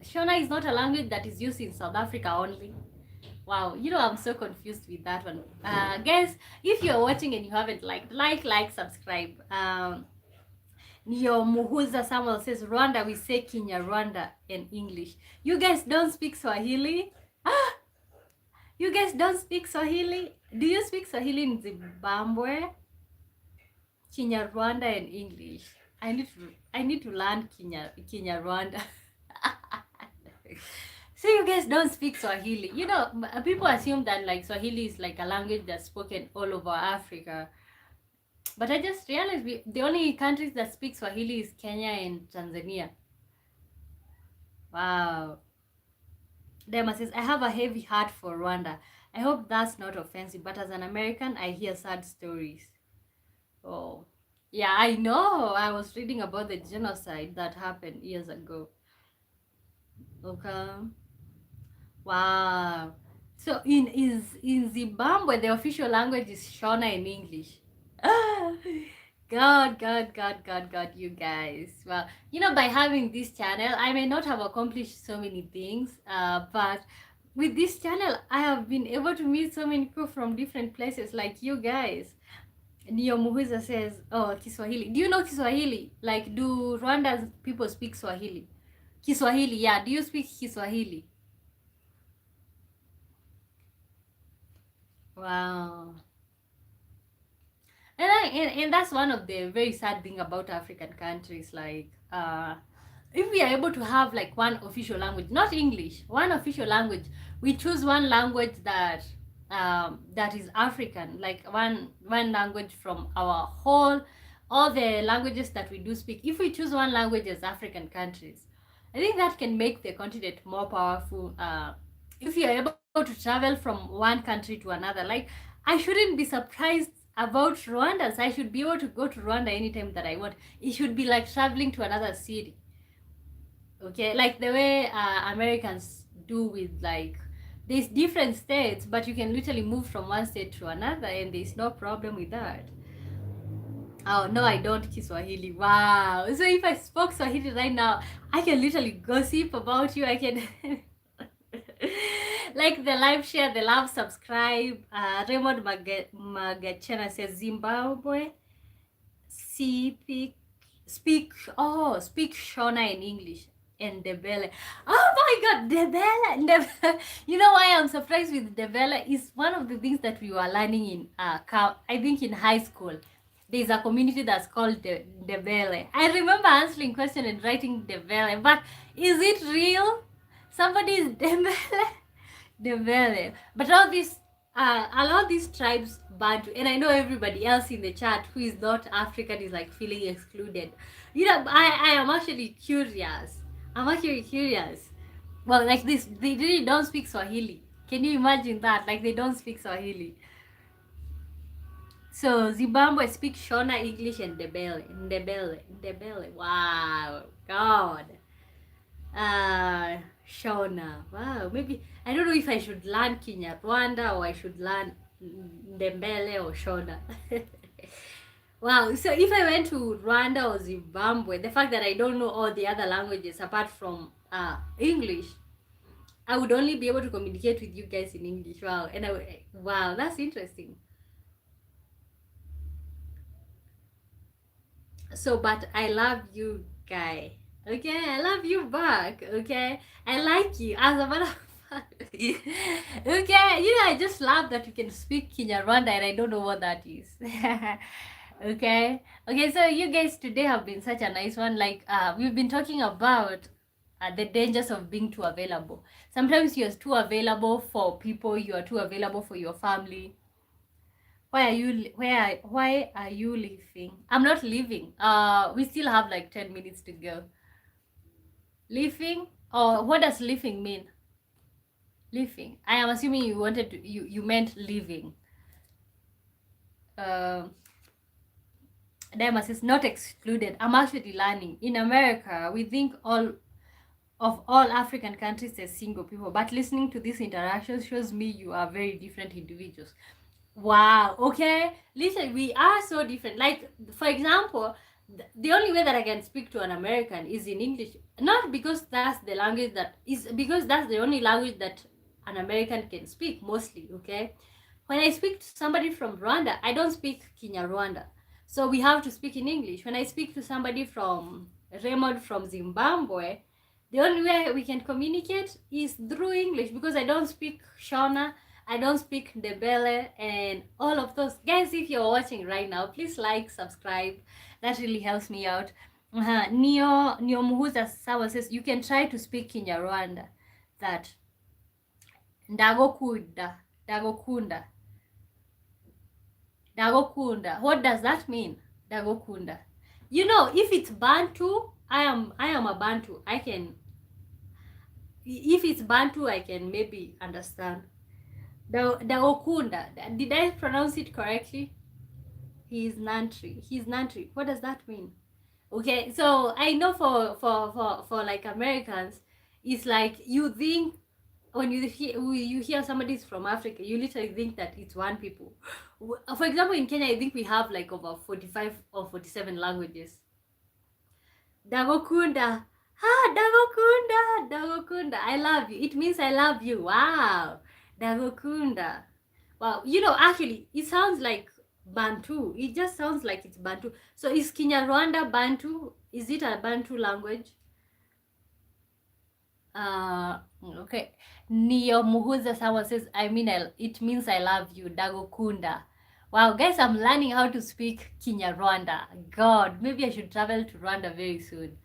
Shona is not a language that is used in South Africa only. Wow, you know, I'm so confused with that one. Guys, if you're watching and you haven't liked, like, subscribe. Nio Muhuza Samuel says, Rwanda, we say Kinyarwanda in English. You guys don't speak Swahili? You guys don't speak Swahili? Do you speak Swahili in Zimbabwe? Kinyarwanda and English. I need to learn Kinyarwanda. So you guys don't speak Swahili. You know, people assume that like Swahili is like a language that's spoken all over Africa. But I just realized the only countries that speak Swahili is Kenya and Tanzania. Wow. Dema says, I have a heavy heart for Rwanda. I hope that's not offensive, but as an American, I hear sad stories. Oh, yeah, I know. I was reading about the genocide that happened years ago. Okay. Wow. So in Zimbabwe, the official language is Shona in English. God, you guys. Well, by having this channel, I may not have accomplished so many things, but with this channel, I have been able to meet so many people from different places, like you guys. Nio Muhiza says, oh, Kiswahili. Do you know Kiswahili? Like, do Rwanda's people speak Swahili? Kiswahili, yeah. Do you speak Kiswahili? Wow. And that's one of the very sad thing about African countries. Like, if we are able to have like one official language, not English, one official language, we choose one language that that is African, like one language from our whole, all the languages that we do speak. If we choose one language as African countries, I think that can make the continent more powerful. If you are able to travel from one country to another, like, I shouldn't be surprised about Rwanda. So I should be able to go to Rwanda anytime that I want. It should be like traveling to another city. Okay, like the way Americans do with, like, there's different states, but you can literally move from one state to another and there's no problem with that. Oh, no, I don't Kiswahili. Wow. So if I spoke Swahili right now, I can literally gossip about you. I can like the live share, the love, subscribe. Raymond Magachena says Zimbabwe. Speak Shona in English. And Debele. Oh my god, Debele. You know why I'm surprised with Debele? Is one of the things that we were learning in I think in high school. There's a community that's called Debele. I remember answering question and writing Debele, but is it real? Somebody is Debele. But all these tribes Bantu, and I know everybody else in the chat who is not African is like feeling excluded. I am actually curious. Well, like this, they really don't speak Swahili. Can you imagine that? Like, they don't speak Swahili. So Zimbabwe speak Shona, English, and Ndebele. Wow, God. Shona. Wow, maybe I don't know if I should learn Kinyarwanda or I should learn Ndebele or Shona. Wow, so if I went to Rwanda or Zimbabwe, the fact that I don't know all the other languages apart from English, I would only be able to communicate with you guys in English. Wow, wow, that's interesting. So, but I love you, guy. Okay, I love you back. Okay, I like you as a matter of fact. Okay, I just love that you can speak Kinyarwanda and I don't know what that is. Okay, so you guys today have been such a nice one. Like, we've been talking about the dangers of being too available. Sometimes you're too available for people, you are too available for your family. Why are you leaving? I'm not leaving. We still have like 10 minutes to go. Leaving? Or what does leaving mean? Leaving. I am assuming you meant leaving. Dimas is not excluded. I'm actually learning. In America, we think all African countries as single people, but listening to this interaction shows me you are very different individuals. Wow, okay. Listen, we are so different. Like, for example, the only way that I can speak to an American is in English. Not because that's the language because that's the only language that an American can speak mostly, okay? When I speak to somebody from Rwanda, I don't speak Kinyarwanda. So we have to speak in English. When I speak to somebody from Raymond from Zimbabwe, the only way we can communicate is through English because I don't speak Shona, I don't speak Ndebele, and all of those. Guys, if you're watching right now, please like, subscribe. That really helps me out. Nio Muhuza Sawa says, you can try to speak Kinyarwanda. That. Ndagokunda. Dagokunda. What does that mean? Dagokunda. If it's Bantu, I am a Bantu. If it's Bantu, I can maybe understand. Dagokunda. Did I pronounce it correctly? He's Nantri. What does that mean? Okay, so I know for like Americans, it's like you think when you hear somebody's from Africa, you literally think that it's one people. For example, in Kenya, I think we have like over 45 or 47 languages. Dagokunda. Dagokunda. Dagokunda. I love you. It means I love you. Wow. Dagokunda. Wow. Actually, it sounds like Bantu. It just sounds like it's Bantu. So is Kinyarwanda Bantu? Is it a Bantu language? Okay. Nio Muhuza someone says, it means I love you. Dagokunda. Wow, guys, I'm learning how to speak Kinyarwanda. God, maybe I should travel to Rwanda very soon.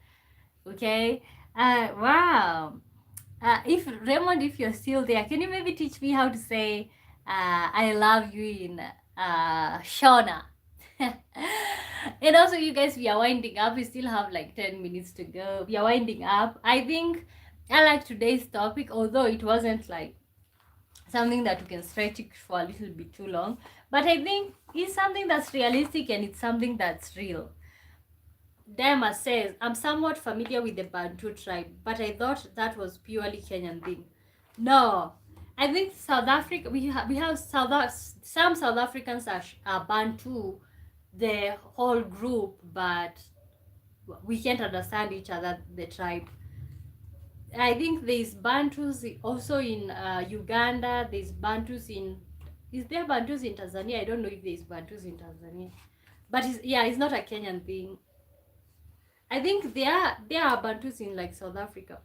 Okay. Wow. If Raymond, if you're still there, can you maybe teach me how to say I love you in Shona? And also, you guys, we are winding up. We still have like 10 minutes to go. We are winding up. I think I like today's topic, although it wasn't like something that we can stretch it for a little bit too long. But I think it's something that's realistic and it's something that's real. Dema says, I'm somewhat familiar with the Bantu tribe, but I thought that was purely Kenyan thing. No, I think South Africa, we have some South Africans are Bantu, the whole group, but we can't understand each other, the tribe. I think there's Bantus also in Uganda, there's Bantus is there Bantus in Tanzania? I don't know if there's Bantus in Tanzania. But it's not a Kenyan thing. I think there are Bantus in like South Africa.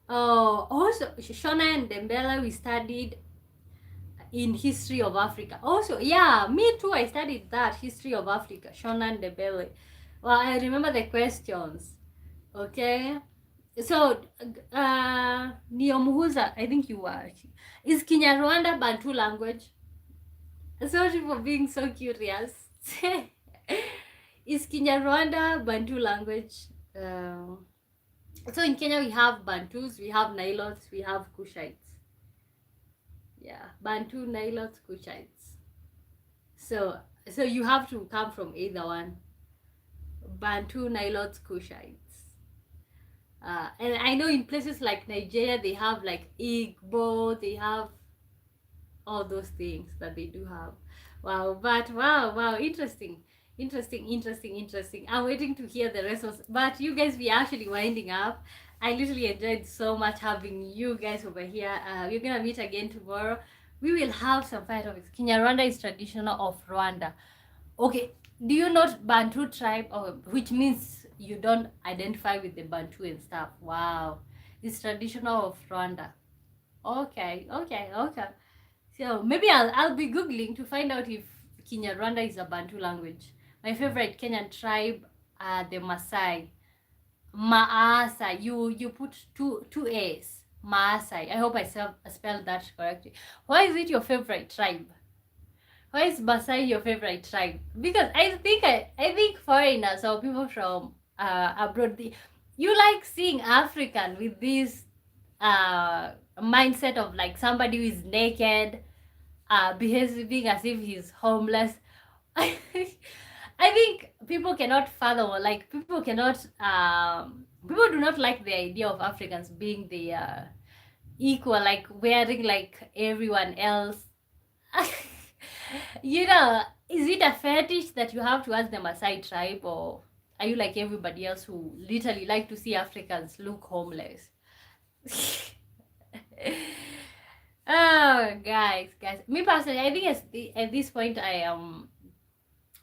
Oh, also Shona and Dembele, we studied in history of Africa. Also, yeah, me too. I studied that history of Africa. Shona and Dembele. Well, I remember the questions. Okay, so Niomuhuza, I think you were. Is Kinyarwanda Bantu language? Sorry for being so curious. Is Kinyarwanda Bantu language? So in Kenya we have Bantus, we have Nilotes, we have Kushites. Yeah, Bantu, Nilotes, Kushites. So you have to come from either one. Bantu, Nilotes, Kushites. And I know in places like Nigeria they have like Igbo, they have all those things that they do have. Wow, but wow, interesting. I'm waiting to hear the rest of. But you guys, we are actually winding up. I literally enjoyed so much having you guys over here. We're gonna meet again tomorrow. We will have some fire topics. Kinyarwanda is traditional of Rwanda. Okay, do you know Bantu tribe, which means you don't identify with the Bantu and stuff? Wow, it's traditional of Rwanda. Okay. So maybe I'll be googling to find out if Kinyarwanda is a Bantu language. My favorite Kenyan tribe are the Maasai. Maasai. You put two A's. Maasai. I hope I spelled that correctly. Why is it your favorite tribe? Why is Maasai your favorite tribe? Because I think foreigners or people from abroad, you like seeing African with this mindset of like somebody who is naked, behaving as if he's homeless. I think people cannot fathom, like people do not like the idea of Africans being the equal, like wearing like everyone else. Is it a fetish that you have towards the Maasai tribe, or are you like everybody else who literally like to see Africans look homeless? Oh, guys, me personally, I think at this point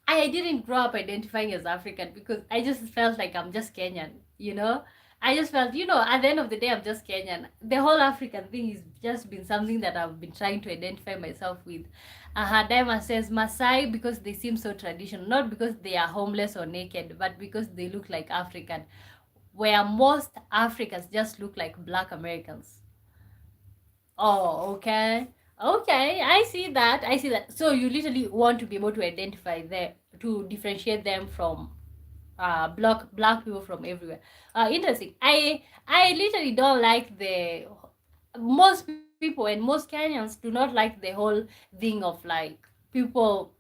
I didn't grow up identifying as African because I just felt like I'm just Kenyan, I just felt, at the end of the day, I'm just Kenyan. The whole African thing has just been something that I've been trying to identify myself with. Daima says Maasai because they seem so traditional, not because they are homeless or naked, but because they look like African, where most Africans just look like Black Americans. Oh, okay. Okay, I see that. So you literally want to be able to identify them, to differentiate them from black people from everywhere. Interesting. I literally don't like most people and most Kenyans do not like the whole thing of like people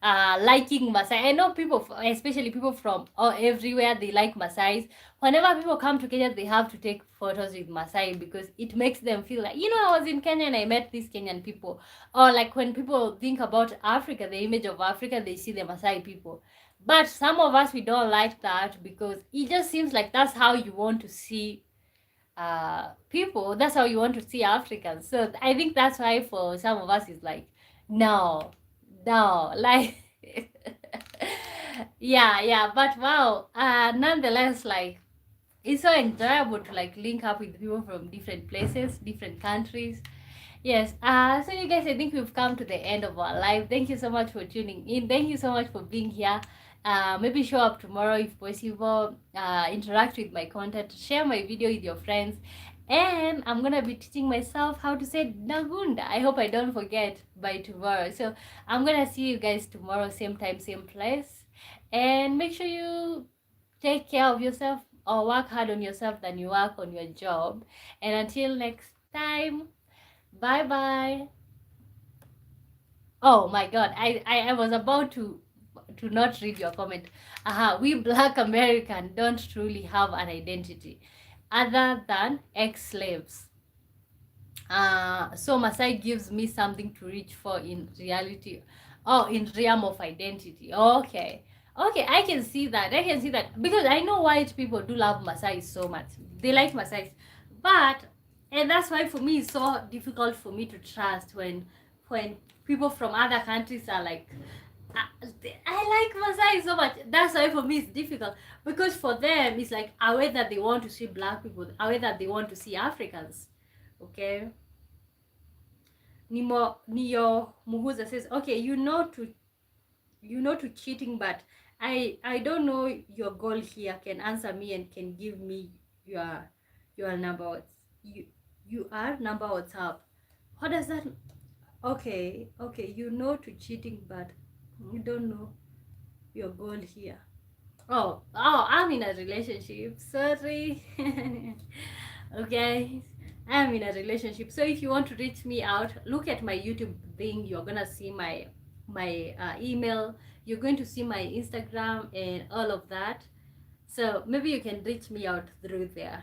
liking Masai. I know people, especially people from everywhere, they like Masais. Whenever people come to Kenya, they have to take photos with Masai because it makes them feel like, I was in Kenya and I met these Kenyan people. Or like when people think about Africa, the image of Africa, they see the Masai people. But some of us, we don't like that because it just seems like that's how you want to see people. That's how you want to see Africans. So I think that's why for some of us, it's like, no, no, like, yeah. But wow, nonetheless, like, it's so enjoyable to like link up with people from different places, different countries. Yes. So you guys, I think we've come to the end of our live. Thank you so much for tuning in. Thank you so much for being here. Maybe show up tomorrow if possible. Interact with my content. Share my video with your friends. And I'm gonna be teaching myself how to say Nagunda. I hope I don't forget by tomorrow. So I'm gonna see you guys tomorrow, same time, same place. And make sure you take care of yourself or work hard on yourself than you work on your job. And until next time. Bye bye. Oh my god, I was about to not read your comment. We Black American don't truly have an identity other than ex-slaves. So Masai gives me something to reach for in reality. Oh, in realm of identity. Okay. Okay, I can see that. I can see that. Because I know white people do love Masai so much. They like Masai. But, and that's why for me it's so difficult for me to trust when people from other countries are like, I like Masai so much. That's why for me it's difficult. Because for them, it's like a way that they want to see black people, a way that they want to see Africans. Okay? Nio Muhuza says, okay, you know to cheating, but I don't know your goal here. Can answer me and can give me your number. You are number WhatsApp. What does that? Okay, you know to cheating, but you don't know your goal here. Oh, I'm in a relationship. Sorry. Okay, I'm in a relationship. So if you want to reach me out, look at my YouTube thing. You're gonna see my email. You're going to see my Instagram and all of that. So maybe you can reach me out through there.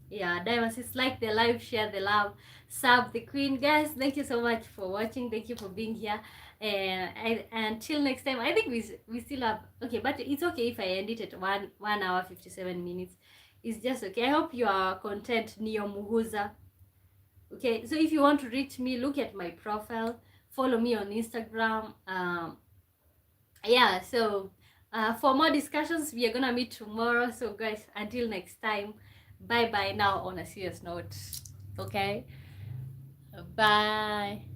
Yeah, Diamonds, it's like the live, share the love, sub the queen. Guys, thank you so much for watching. Thank you for being here. And until next time, I think we still have, okay, but it's okay if I end it at 1 hour 57 minutes. It's just okay. I hope you are content, Neo Muhuza. Okay, so if you want to reach me, look at my profile, follow me on Instagram. Yeah, so for more discussions, we are gonna meet tomorrow. So guys, until next time, bye bye now on a serious note. Okay, bye.